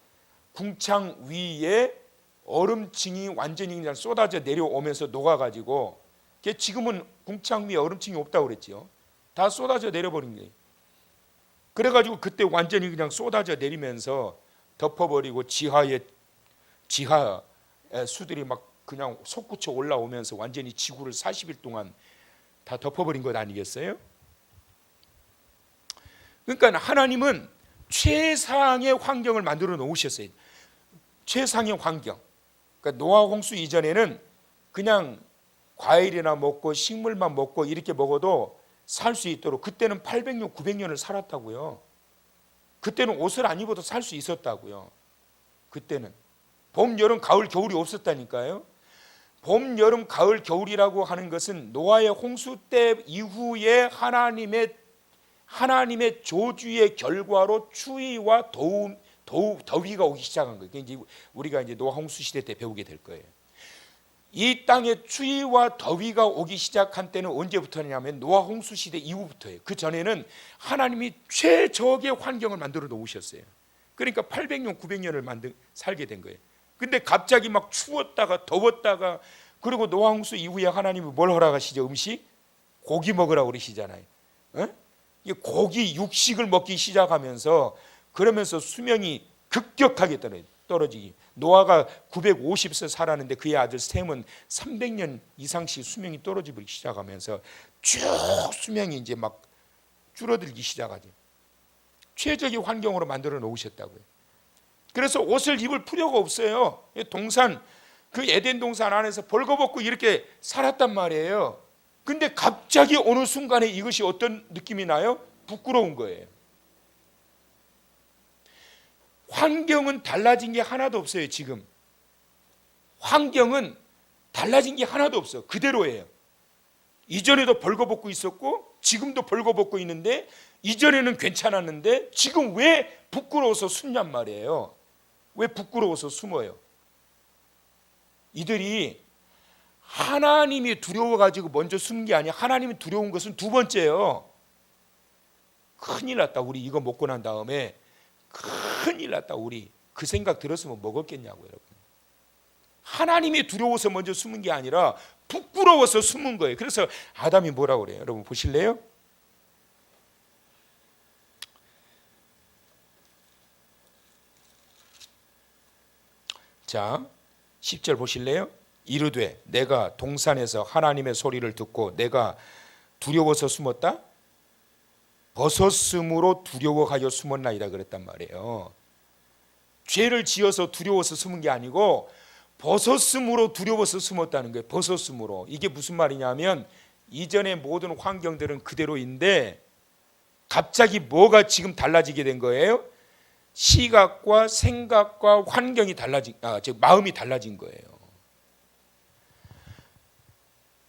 궁창 위에 얼음층이 완전히 그냥 쏟아져 내려오면서 녹아가지고, 지금은 궁창 위에 얼음층이 없다고 그랬지요. 다 쏟아져 내려버린 거예요. 그래가지고 그때 완전히 그냥 쏟아져 내리면서 덮어버리고 지하 수들이 막 그냥 솟구쳐 올라오면서 완전히 지구를 40일 동안 다 덮어버린 것 아니겠어요? 그러니까 하나님은 최상의 환경을 만들어 놓으셨어요. 최상의 환경. 그러니까 노아 홍수 이전에는 그냥 과일이나 먹고 식물만 먹고 이렇게 먹어도 살 수 있도록, 그때는 800년, 900년을 살았다고요. 그때는 옷을 안 입어도 살 수 있었다고요. 그때는 봄, 여름, 가을, 겨울이 없었다니까요. 봄, 여름, 가을, 겨울이라고 하는 것은 노아의 홍수 때 이후에 하나님의 저주의 결과로 추위와 더위가 오기 시작한 거예요. 이제 우리가 이제 노아 홍수 시대 때 배우게 될 거예요. 이 땅에 추위와 더위가 오기 시작한 때는 언제부터냐면 노아 홍수 시대 이후부터예요. 그 전에는 하나님이 최적의 환경을 만들어 놓으셨어요. 그러니까 800년, 900년을 살게 된 거예요. 근데 갑자기 막 추웠다가 더웠다가, 그리고 노아 홍수 이후에 하나님이 뭘 허락하시죠? 음식? 고기 먹으라고 그러시잖아요. 고기, 육식을 먹기 시작하면서, 그러면서 수명이 급격하게 떨어지기. 노아가 950세 살았는데 그의 아들 셈은 300년 이상씩 수명이 떨어지기 시작하면서 쭉 수명이 이제 막 줄어들기 시작하죠. 최적의 환경으로 만들어 놓으셨다고요. 그래서 옷을 입을 필요가 없어요. 동산, 그 에덴 동산 안에서 벌거벗고 이렇게 살았단 말이에요. 근데 갑자기 어느 순간에 이것이 어떤 느낌이 나요? 부끄러운 거예요. 환경은 달라진 게 하나도 없어요. 지금 환경은 달라진 게 하나도 없어. 그대로예요. 이전에도 벌거벗고 있었고 지금도 벌거벗고 있는데, 이전에는 괜찮았는데 지금 왜 부끄러워서 숨냔 말이에요. 왜 부끄러워서 숨어요? 이들이 하나님이 두려워가지고 먼저 숨은 게 아니야. 하나님이 두려운 것은 두 번째예요. 큰일 났다, 우리 이거 먹고 난 다음에 큰일 났다, 우리 그 생각 들었으면 먹었겠냐고. 여러분, 하나님이 두려워서 먼저 숨은 게 아니라 부끄러워서 숨은 거예요. 그래서 아담이 뭐라고 그래요? 여러분 보실래요? 자, 10절 보실래요? 이르되 내가 동산에서 하나님의 소리를 듣고 내가 두려워서 숨었다? 벗었으므로 두려워하여 숨었나이다 그랬단 말이에요. 죄를 지어서 두려워서 숨은 게 아니고 벗었으므로 두려워서 숨었다는 거예요. 벗었으므로. 이게 무슨 말이냐면 이전의 모든 환경들은 그대로인데 갑자기 뭐가 지금 달라지게 된 거예요? 시각과 생각과 환경이 즉 마음이 달라진 거예요.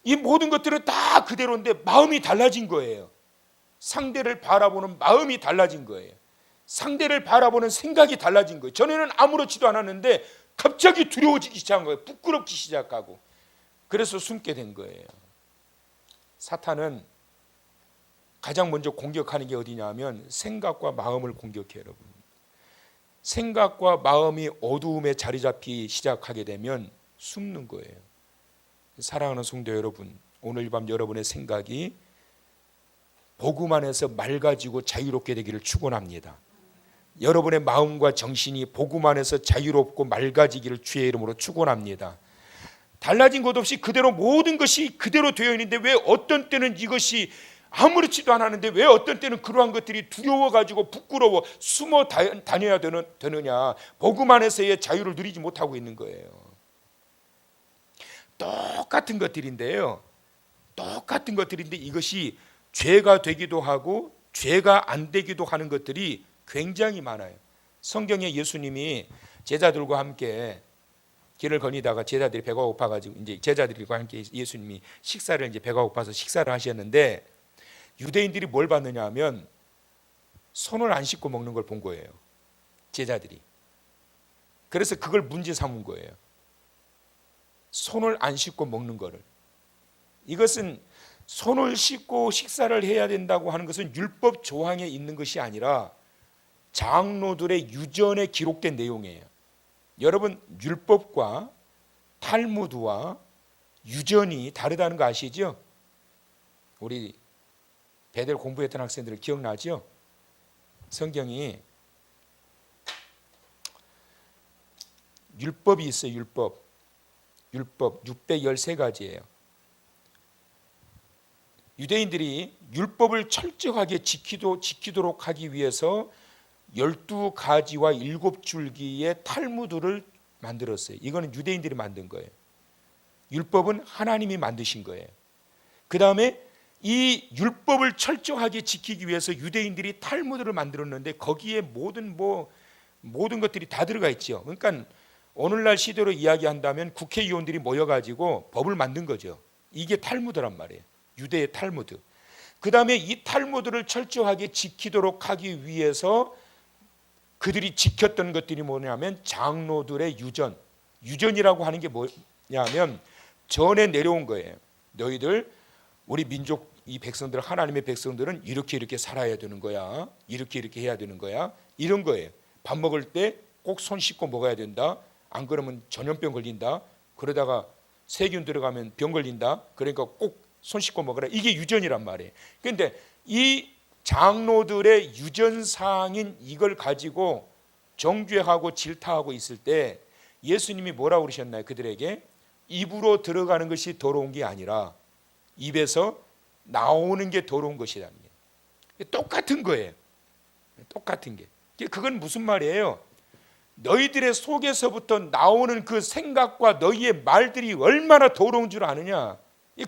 이 모든 것들은 다 그대로인데 마음이 달라진 거예요. 상대를 바라보는 마음이 달라진 거예요. 상대를 바라보는 생각이 달라진 거예요. 전에는 아무렇지도 않았는데 갑자기 두려워지기 시작한 거예요. 부끄럽기 시작하고. 그래서 숨게 된 거예요. 사탄은 가장 먼저 공격하는 게 어디냐면 생각과 마음을 공격해요. 여러분, 생각과 마음이 어두움에 자리 잡기 시작하게 되면 숨는 거예요. 사랑하는 성도 여러분, 오늘 밤 여러분의 생각이 복음 안에서 맑아지고 자유롭게 되기를 축원합니다. 여러분의 마음과 정신이 복음 안에서 자유롭고 맑아지기를 주의 이름으로 축원합니다. 달라진 것 없이 그대로 모든 것이 그대로 되어 있는데 왜 어떤 때는 이것이 아무렇지도 않았는데 왜 어떤 때는 그러한 것들이 두려워가지고 부끄러워 숨어 다녀야 되느냐. 복음 안에서의 자유를 누리지 못하고 있는 거예요. 똑같은 것들인데요, 똑같은 것들인데 이것이 죄가 되기도 하고 죄가 안 되기도 하는 것들이 굉장히 많아요. 성경에 예수님이 제자들과 함께 길을 거니다가 제자들이 배가 고파가지고 이제 제자들과 함께 예수님이 식사를 이제 배가 고파서 식사를 하셨는데 유대인들이 뭘 봤느냐 하면 손을 안 씻고 먹는 걸 본 거예요. 제자들이. 그래서 그걸 문제 삼은 거예요. 손을 안 씻고 먹는 거를. 이것은 손을 씻고 식사를 해야 된다고 하는 것은 율법 조항에 있는 것이 아니라 장로들의 유전에 기록된 내용이에요. 여러분, 율법과 탈무드와 유전이 다르다는 거 아시죠? 우리 베델 공부했던 학생들 기억나죠? 성경이 율법이 있어요. 율법 613가지예요. 유대인들이 율법을 철저하게 지키도록 하기 위해서 12가지와 7줄기의 탈무드를 만들었어요. 이거는 유대인들이 만든 거예요. 율법은 하나님이 만드신 거예요. 그 다음에 이 율법을 철저하게 지키기 위해서 유대인들이 탈무드를 만들었는데 거기에 모든 것들이 다 들어가 있죠. 그러니까 오늘날 시대로 이야기한다면 국회의원들이 모여가지고 법을 만든 거죠. 이게 탈무드란 말이에요. 유대의 탈무드. 그 다음에 이 탈무드를 철저하게 지키도록 하기 위해서 그들이 지켰던 것들이 뭐냐면 장로들의 유전이라고 하는 게 뭐냐면 전에 내려온 거예요. 너희들 우리 민족 이 백성들, 하나님의 백성들은 이렇게 살아야 되는 거야. 이렇게 해야 되는 거야. 이런 거예요. 밥 먹을 때 꼭 손 씻고 먹어야 된다. 안 그러면 전염병 걸린다. 그러다가 세균 들어가면 병 걸린다. 그러니까 꼭 손 씻고 먹으라. 이게 유전이란 말이에요. 그런데 이 장로들의 유전사항인 이걸 가지고 정죄하고 질타하고 있을 때 예수님이 뭐라고 그러셨나요? 그들에게 입으로 들어가는 것이 더러운 게 아니라 입에서 나오는 게 더러운 것이라는 게 똑같은 거예요. 똑같은 게. 그건 무슨 말이에요? 너희들의 속에서부터 나오는 그 생각과 너희의 말들이 얼마나 더러운 줄 아느냐.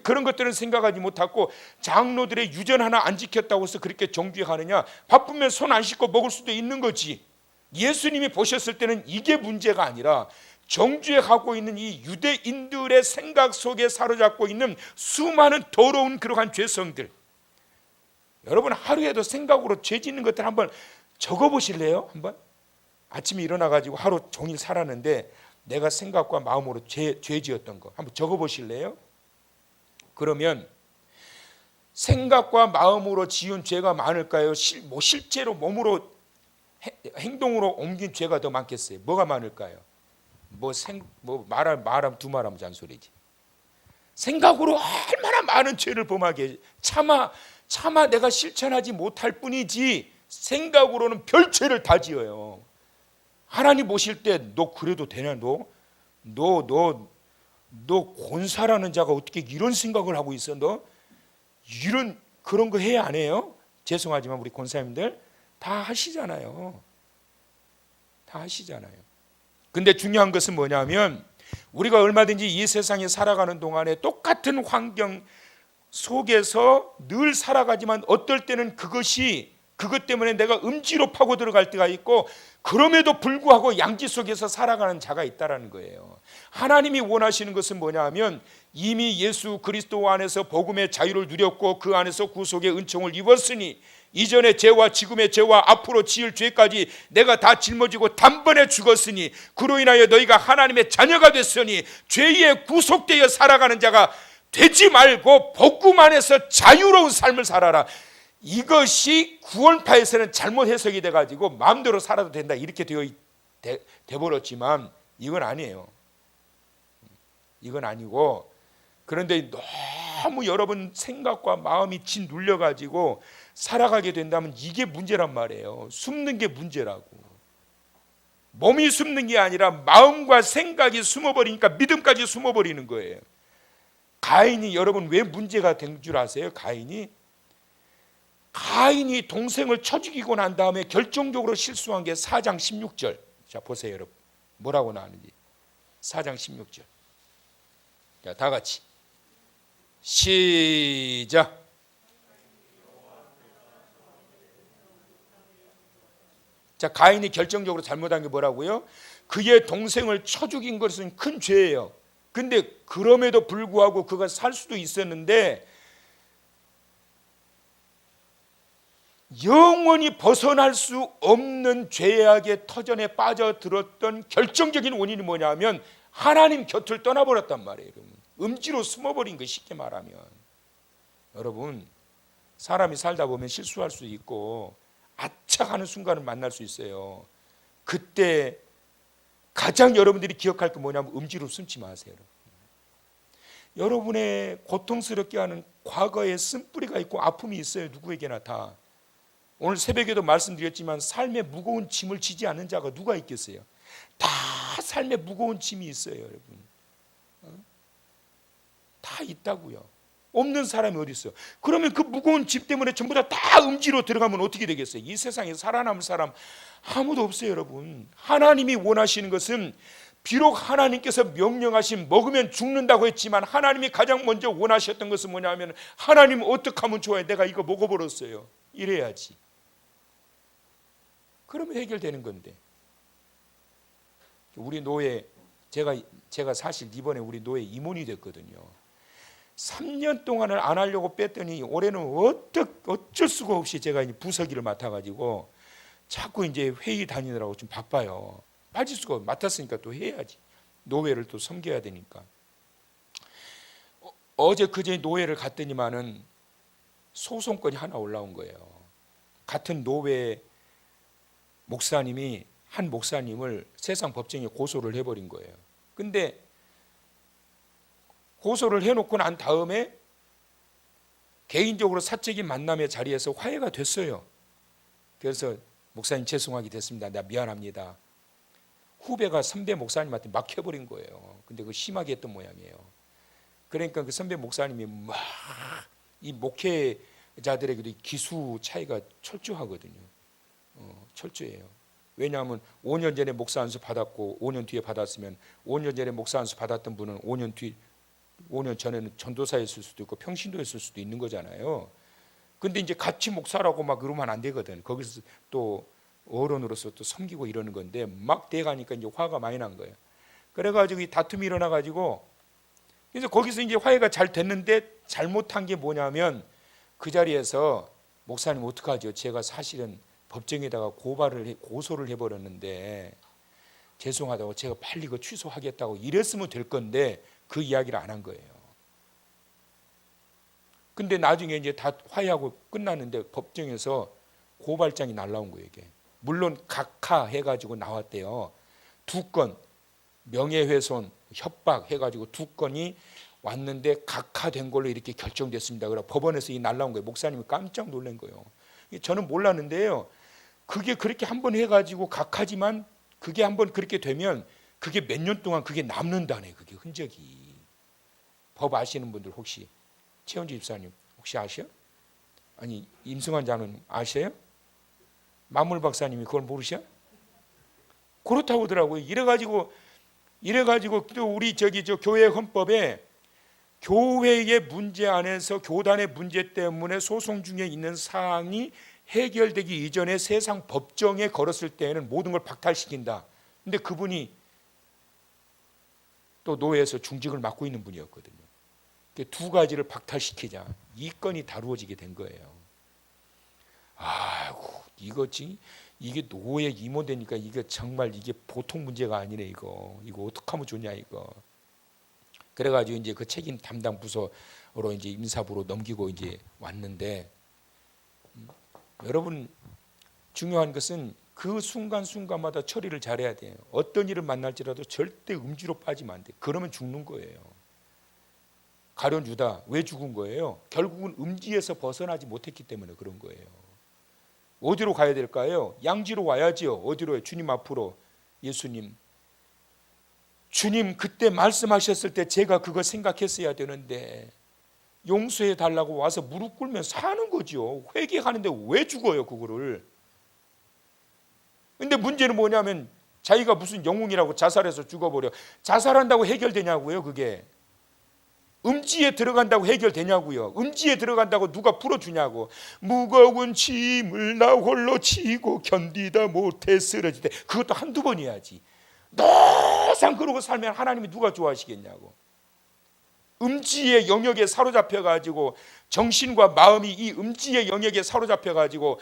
그런 것들은 생각하지 못하고 장로들의 유전 하나 안 지켰다고 해서 그렇게 정죄하느냐. 바쁘면 손 안 씻고 먹을 수도 있는 거지. 예수님이 보셨을 때는 이게 문제가 아니라 정죄하고 있는 이 유대인들의 생각 속에 사로잡고 있는 수많은 더러운 그러한 죄성들. 여러분 하루에도 생각으로 죄 짓는 것들 한번 적어보실래요? 한번 아침에 일어나가지고 하루 종일 살았는데 내가 생각과 마음으로 죄 지었던 거 한번 적어보실래요? 그러면 생각과 마음으로 지은 죄가 많을까요? 실제로 몸으로 행동으로 옮긴 죄가 더 많겠어요? 뭐가 많을까요? 말하면 두 말하면 잔소리지. 생각으로 얼마나 많은 죄를 범하게 차마 내가 실천하지 못할 뿐이지 생각으로는 별 죄를 다 지어요. 하나님 보실 때 너 그래도 되냐? 너 권사라는 자가 어떻게 이런 생각을 하고 있어? 너 이런 그런 거 해야 안 해요? 죄송하지만 우리 권사님들 다 하시잖아요. 다 하시잖아요. 근데 중요한 것은 뭐냐면 우리가 얼마든지 이 세상에 살아가는 동안에 똑같은 환경 속에서 늘 살아가지만 어떨 때는 그것 때문에 내가 음지로 파고 들어갈 때가 있고 그럼에도 불구하고 양지 속에서 살아가는 자가 있다라는 거예요. 하나님이 원하시는 것은 뭐냐 하면 이미 예수 그리스도 안에서 복음의 자유를 누렸고 그 안에서 구속의 은총을 입었으니 이전의 죄와 지금의 죄와 앞으로 지을 죄까지 내가 다 짊어지고 단번에 죽었으니 그로 인하여 너희가 하나님의 자녀가 됐으니 죄에 구속되어 살아가는 자가 되지 말고 복음 안에서 자유로운 삶을 살아라. 이것이 구원파에서는 잘못 해석이 돼가지고 마음대로 살아도 된다 이렇게 돼버렸지만 이건 아니에요. 이건 아니고 그런데 너무 여러분 생각과 마음이 짓눌려가지고 살아가게 된다면 이게 문제란 말이에요. 숨는 게 문제라고. 몸이 숨는 게 아니라 마음과 생각이 숨어버리니까 믿음까지 숨어버리는 거예요. 가인이 여러분 왜 문제가 된 줄 아세요? 가인이 동생을 쳐 죽이고 난 다음에 결정적으로 실수한 게 4장 16절. 자 보세요 여러분. 뭐라고 나오는지. 4장 16절. 자 다 같이 시작. 자 가인이 결정적으로 잘못한 게 뭐라고요? 그의 동생을 쳐 죽인 것은 큰 죄예요. 근데 그럼에도 불구하고 그가 살 수도 있었는데 영원히 벗어날 수 없는 죄악의 터전에 빠져들었던 결정적인 원인이 뭐냐면 하나님 곁을 떠나버렸단 말이에요. 음지로 숨어버린 거 쉽게 말하면. 여러분 사람이 살다 보면 실수할 수 있고 아차하는 순간을 만날 수 있어요. 그때 가장 여러분들이 기억할 게 뭐냐면 음지로 숨지 마세요. 여러분의 고통스럽게 하는 과거에 쓴뿌리가 있고 아픔이 있어요. 누구에게나 다. 오늘 새벽에도 말씀드렸지만 삶에 무거운 짐을 지지 않는 자가 누가 있겠어요? 다 삶에 무거운 짐이 있어요, 여러분. 다 있다고요. 없는 사람이 어디 있어요? 그러면 그 무거운 짐 때문에 전부 다 음지로 들어가면 어떻게 되겠어요? 이 세상에 살아남을 사람 아무도 없어요, 여러분. 하나님이 원하시는 것은 비록 하나님께서 명령하신 먹으면 죽는다고 했지만 하나님이 가장 먼저 원하셨던 것은 뭐냐면 하나님 어떻게 하면 좋아요? 내가 이거 먹어버렸어요. 이래야지. 그러면 해결되는 건데. 우리 노예 제가 사실 이번에 우리 노예 임원이 됐거든요. 3년 동안을 안 하려고 뺐더니 올해는 어쩔 수가 없이 제가 부서기를 맡아가지고 자꾸 이제 회의 다니느라고 좀 바빠요. 빠질 수가 없어. 맡았으니까 또 해야지. 노예를 또 섬겨야 되니까. 어제 그제 노예를 갔더니만은 소송건이 하나 올라온 거예요. 같은 노예 목사님이 한 목사님을 세상 법정에 고소를 해버린 거예요. 근데 고소를 해놓고 난 다음에 개인적으로 사적인 만남의 자리에서 화해가 됐어요. 그래서 목사님 죄송하게 됐습니다. 나 미안합니다. 후배가 선배 목사님한테 막 해버린 거예요. 근데 그 심하게 했던 모양이에요. 그러니까 그 선배 목사님이 막 이 목회자들에게도 기수 차이가 철저하거든요. 철저해요. 왜냐하면 5년 전에 목사 안수 받았고 5년 뒤에 받았으면 5년 전에 목사 안수 받았던 분은 5년 전에는 전도사였을 수도 있고 평신도였을 수도 있는 거잖아요. 근데 이제 같이 목사라고 막 그러면 안 되거든. 거기서 또 어른으로서 또 섬기고 이러는 건데 막 돼가니까 이제 화가 많이 난 거예요. 그래가지고 이 다툼이 일어나가지고 그래서 거기서 이제 화해가 잘 됐는데 잘못한 게 뭐냐면 그 자리에서 목사님 어떡하죠? 제가 사실은 법정에다가 고소를 해버렸는데 죄송하다고 제가 빨리 이거 취소하겠다고 이랬으면 될 건데 그 이야기를 안 한 거예요. 근데 나중에 이제 다 화해하고 끝났는데 법정에서 고발장이 날라온 거예요. 이게 물론 각하 해가지고 나왔대요. 2건 명예훼손, 협박 해가지고 2건이 왔는데 각하된 걸로 이렇게 결정됐습니다. 그래 법원에서 이 날라온 거예요. 목사님이 깜짝 놀란 거예요. 저는 몰랐는데요. 그게 그렇게 한번 해가지고 각하지만 그게 한번 그렇게 되면 그게 몇 년 동안 그게 남는다네. 그게 흔적이. 법 아시는 분들 혹시 최원주 집사님 혹시 아셔? 아니 임승환 장로님 아셔요? 만물 박사님이 그걸 모르셔? 그렇다고 하더라고요. 이래가지고 또 우리 저 교회 헌법에 교회의 문제 안에서 교단의 문제 때문에 소송 중에 있는 사항이 해결되기 이전에 세상 법정에 걸었을 때에는 모든 걸 박탈시킨다. 근데 그분이 또 노예에서 중직을 맡고 있는 분이었거든요. 2가지를 박탈시키자. 이 건이 다루어지게 된 거예요. 아이고 이게 노예 임원되니까 이게 정말 이게 보통 문제가 아니네 이거 어떡하면 좋냐 이거. 그래가지고 이제 그 책임 담당 부서로 이제 임사부로 넘기고 이제 왔는데 여러분 중요한 것은 그 순간순간마다 처리를 잘해야 돼요. 어떤 일을 만날지라도 절대 음주로 빠지면 안 돼. 그러면 죽는 거예요. 가룟 유다 왜 죽은 거예요? 결국은 음지에서 벗어나지 못했기 때문에 그런 거예요. 어디로 가야 될까요? 양지로 와야지요. 어디로요? 주님 앞으로. 예수님 주님 그때 말씀하셨을 때 제가 그거 생각했어야 되는데 용서해 달라고 와서 무릎 꿇으면 사는 거죠. 회개하는데 왜 죽어요 그거를. 근데 문제는 뭐냐면 자기가 무슨 영웅이라고 자살해서 죽어버려. 자살한다고 해결되냐고요 그게. 음지에 들어간다고 해결되냐고요. 음지에 들어간다고 누가 풀어주냐고. 무거운 짐을 나 홀로 지고 견디다 못해 쓰러질 때 그것도 한두 번 해야지. 노상 그러고 살면 하나님이 누가 좋아하시겠냐고. 음지의 영역에 사로잡혀가지고 정신과 마음이 이 음지의 영역에 사로잡혀가지고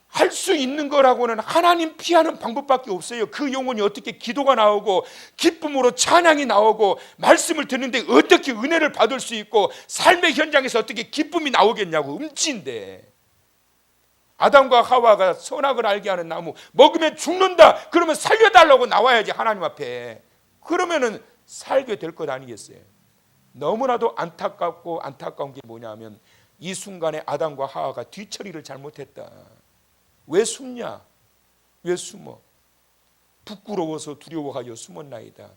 할 수 있는 거라고는 하나님 피하는 방법밖에 없어요. 그 영혼이 어떻게 기도가 나오고 기쁨으로 찬양이 나오고 말씀을 듣는데 어떻게 은혜를 받을 수 있고 삶의 현장에서 어떻게 기쁨이 나오겠냐고. 음지인데 아담과 하와가 선악을 알게 하는 나무 먹으면 죽는다 그러면 살려달라고 나와야지 하나님 앞에. 그러면은 살게 될 것 아니겠어요. 너무나도 안타까운 게 뭐냐면 이 순간에 아담과 하와가 뒤처리를 잘못했다. 왜 숨냐? 왜 숨어? 부끄러워서 두려워하여 숨었나이다.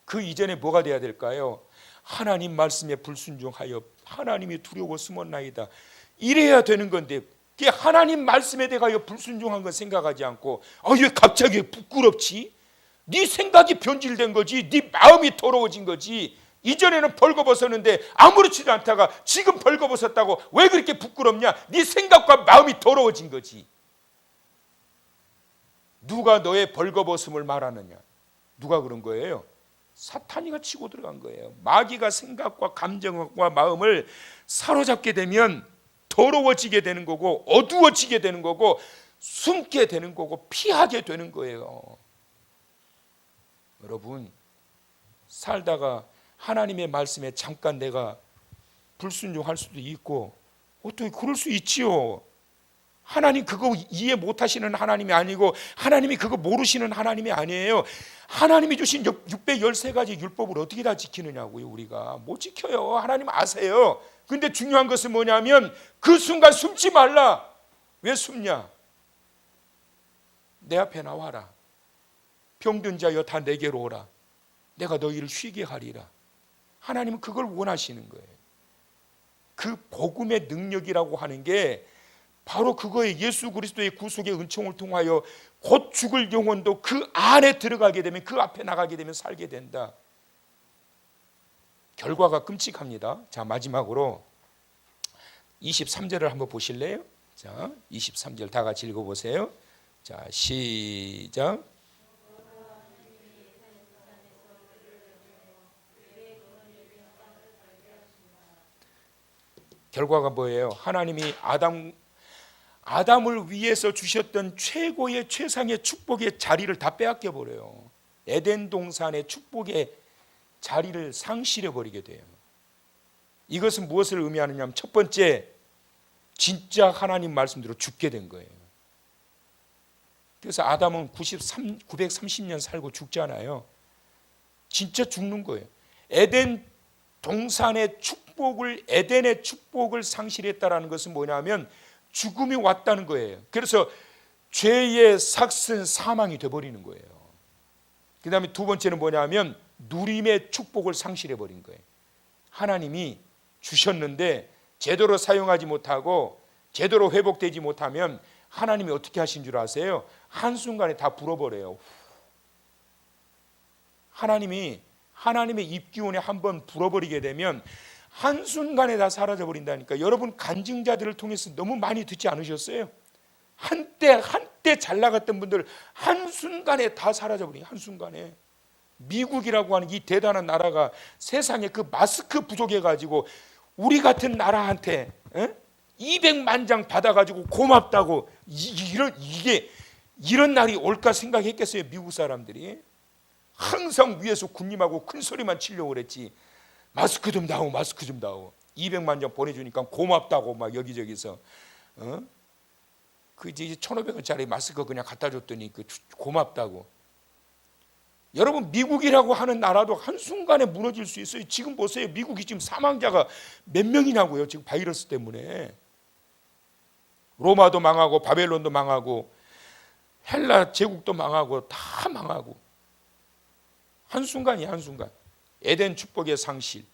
그 이전에 뭐가 돼야 될까요? 하나님 말씀에 불순종하여 하나님이 두려워 숨었나이다. 이래야 되는 건데 하나님 말씀에 대하여 불순종한 건 생각하지 않고 왜 갑자기 부끄럽지? 네 생각이 변질된 거지. 네 마음이 더러워진 거지. 이전에는 벌거벗었는데 아무렇지도 않다가 지금 벌거벗었다고 왜 그렇게 부끄럽냐? 네 생각과 마음이 더러워진 거지. 누가 너의 벌거벗음을 말하느냐? 누가 그런 거예요? 사탄이가 치고 들어간 거예요. 마귀가 생각과 감정과 마음을 사로잡게 되면 더러워지게 되는 거고, 어두워지게 되는 거고, 숨게 되는 거고, 피하게 되는 거예요. 여러분, 살다가 하나님의 말씀에 잠깐 내가 불순종할 수도 있고, 어떻게 그럴 수 있지요. 하나님 그거 이해 못하시는 하나님이 아니고, 하나님이 그거 모르시는 하나님이 아니에요. 하나님이 주신 613가지 율법을 어떻게 다 지키느냐고요. 우리가 못 지켜요. 하나님 아세요. 근데 중요한 것은 뭐냐면 그 순간 숨지 말라. 왜 숨냐? 내 앞에 나와라. 병든 자여 다 내게로 오라. 내가 너희를 쉬게 하리라. 하나님은 그걸 원하시는 거예요. 그 복음의 능력이라고 하는 게 바로 그거에 예수 그리스도의 구속의 은총을 통하여 곧 죽을 영혼도 그 안에 들어가게 되면, 그 앞에 나가게 되면 살게 된다. 결과가 끔찍합니다. 자, 마지막으로 23절을 한번 보실래요? 자, 23절 다 같이 읽어보세요. 자, 시작. 결과가 뭐예요? 하나님이 아담을 위해서 주셨던 최고의 최상의 축복의 자리를 다 빼앗겨 버려요. 에덴 동산의 축복의 자리를 상실해 버리게 돼요. 이것은 무엇을 의미하느냐면, 첫 번째, 진짜 하나님 말씀대로 죽게 된 거예요. 그래서 아담은 930년 살고 죽잖아요. 진짜 죽는 거예요. 에덴 동산의 축복을, 에덴의 축복을 상실했다라는 것은 뭐냐면 죽음이 왔다는 거예요. 그래서 죄의 삭슨 사망이 되어버리는 거예요. 그 다음에 두 번째는 뭐냐면 누림의 축복을 상실해버린 거예요. 하나님이 주셨는데 제대로 사용하지 못하고 제대로 회복되지 못하면 하나님이 어떻게 하신 줄 아세요? 한순간에 다 불어버려요. 하나님의 입기운에 한번 불어버리게 되면 한순간에 다 사라져버린다니까. 여러분, 간증자들을 통해서 너무 많이 듣지 않으셨어요? 한때 잘 나갔던 분들 한순간에 다 사라져버려요. 한순간에. 미국이라고 하는 이 대단한 나라가 세상에 그 마스크 부족해가지고 우리 같은 나라한테 200만 장 받아가지고 고맙다고 이런 날이 올까 생각했겠어요? 미국 사람들이 항상 위에서 군림하고 큰 소리만 치려고 그랬지. 마스크 좀 다오, 마스크 좀 다오. 200만 장 보내주니까 고맙다고 막 여기저기서 그 이제 1,500원짜리 마스크 그냥 갖다 줬더니 그 고맙다고. 여러분, 미국이라고 하는 나라도 한순간에 무너질 수 있어요. 지금 보세요. 미국이 지금 사망자가 몇 명이냐고요. 지금 바이러스 때문에. 로마도 망하고 바벨론도 망하고 헬라 제국도 망하고 다 망하고. 한순간이야, 한순간. 에덴 축복의 상실.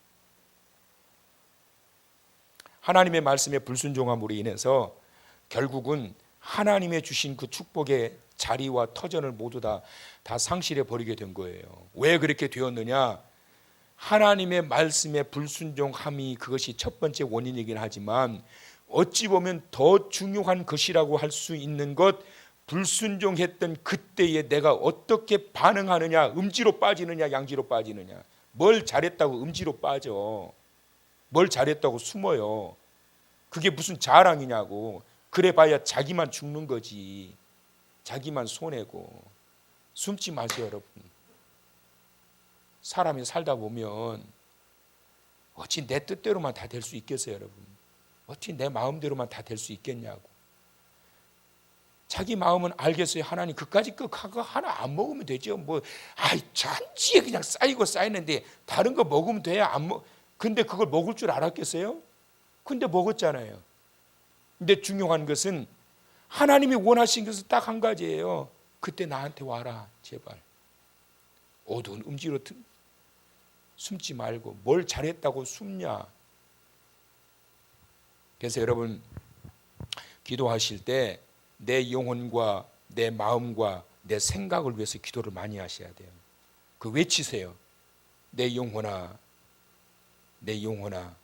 하나님의 말씀에 불순종함으로 인해서 결국은 하나님의 주신 그 축복의 자리와 터전을 모두 다 상실해 버리게 된 거예요. 왜 그렇게 되었느냐? 하나님의 말씀에 불순종함이 그것이 첫 번째 원인이긴 하지만 어찌 보면 더 중요한 것이라고 할 수 있는 것, 불순종했던 그때에 내가 어떻게 반응하느냐, 음지로 빠지느냐 양지로 빠지느냐. 뭘 잘했다고 음지로 빠져. 뭘 잘했다고 숨어요. 그게 무슨 자랑이냐고. 그래봐야 자기만 죽는 거지. 자기만 손해고. 숨지 마세요, 여러분. 사람이 살다 보면 어찌 내 뜻대로만 다 될 수 있겠어요, 여러분? 어찌 내 마음대로만 다 될 수 있겠냐고. 자기 마음은 알겠어요. 하나님 그까짓 거 하나 안 먹으면 되죠. 잔지에 그냥 쌓이는데 다른 거 먹으면 돼야 안 먹. 근데 그걸 먹을 줄 알았겠어요? 근데 먹었잖아요. 근데 중요한 것은 하나님이 원하신 것은 딱 한 가지예요. 그때 나한테 와라, 제발. 어두운 음지로 숨지 말고. 뭘 잘했다고 숨냐. 그래서 여러분, 기도하실 때 내 영혼과 내 마음과 내 생각을 위해서 기도를 많이 하셔야 돼요. 그 외치세요. 내 영혼아, 내 영혼아,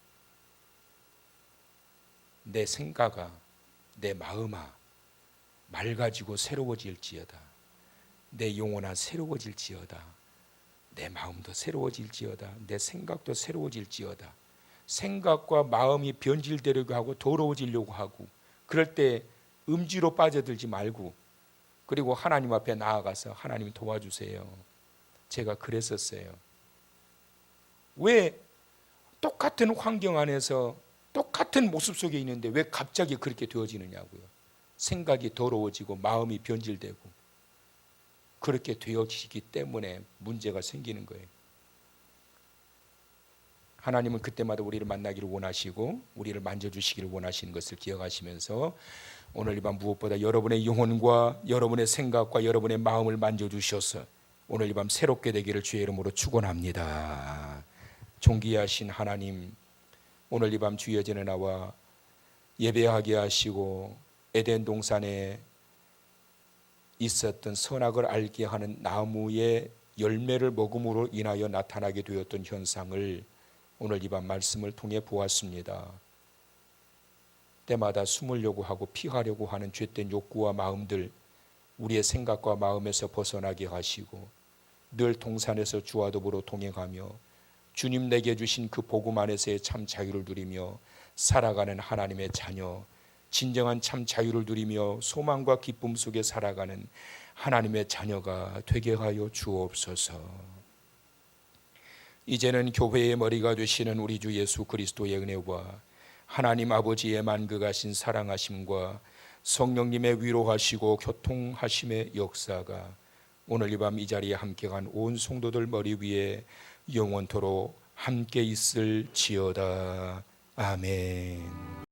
내 생각아, 내 마음아, 맑아지고 새로워질지어다. 내 영혼아 새로워질지어다. 내 마음도 새로워질지어다. 내 생각도 새로워질지어다. 생각과 마음이 변질되려고 하고 더러워지려고 하고 그럴 때 음주로 빠져들지 말고, 그리고 하나님 앞에 나아가서 하나님 도와주세요. 제가 그랬었어요. 왜 똑같은 환경 안에서 똑같은 모습 속에 있는데 왜 갑자기 그렇게 되어지느냐고요. 생각이 더러워지고 마음이 변질되고 그렇게 되어지기 때문에 문제가 생기는 거예요. 하나님은 그때마다 우리를 만나기를 원하시고 우리를 만져주시기를 원하시는 것을 기억하시면서 오늘 이 밤 무엇보다 여러분의 영혼과 여러분의 생각과 여러분의 마음을 만져주셔서 오늘 이 밤 새롭게 되기를 주의 이름으로 축원합니다. 존귀하신 하나님, 오늘 이 밤 주의 전에 나와 예배하게 하시고 에덴 동산에 있었던 선악을 알게 하는 나무의 열매를 먹음으로 인하여 나타나게 되었던 현상을 오늘 이 밤 말씀을 통해 보았습니다. 때마다 숨으려고 하고 피하려고 하는 죄된 욕구와 마음들, 우리의 생각과 마음에서 벗어나게 하시고 늘 동산에서 주와 더불어 동행하며 주님 내게 주신 그 복음 안에서의 참 자유를 누리며 살아가는 하나님의 자녀, 진정한 참 자유를 누리며 소망과 기쁨 속에 살아가는 하나님의 자녀가 되게 하여 주옵소서. 이제는 교회의 머리가 되시는 우리 주 예수 그리스도의 은혜와 하나님 아버지의 만극하신 사랑하심과 성령님의 위로하시고 교통하심의 역사가 오늘 이 밤 이 자리에 함께 간 온 성도들 머리 위에 영원토록 함께 있을지어다. 아멘.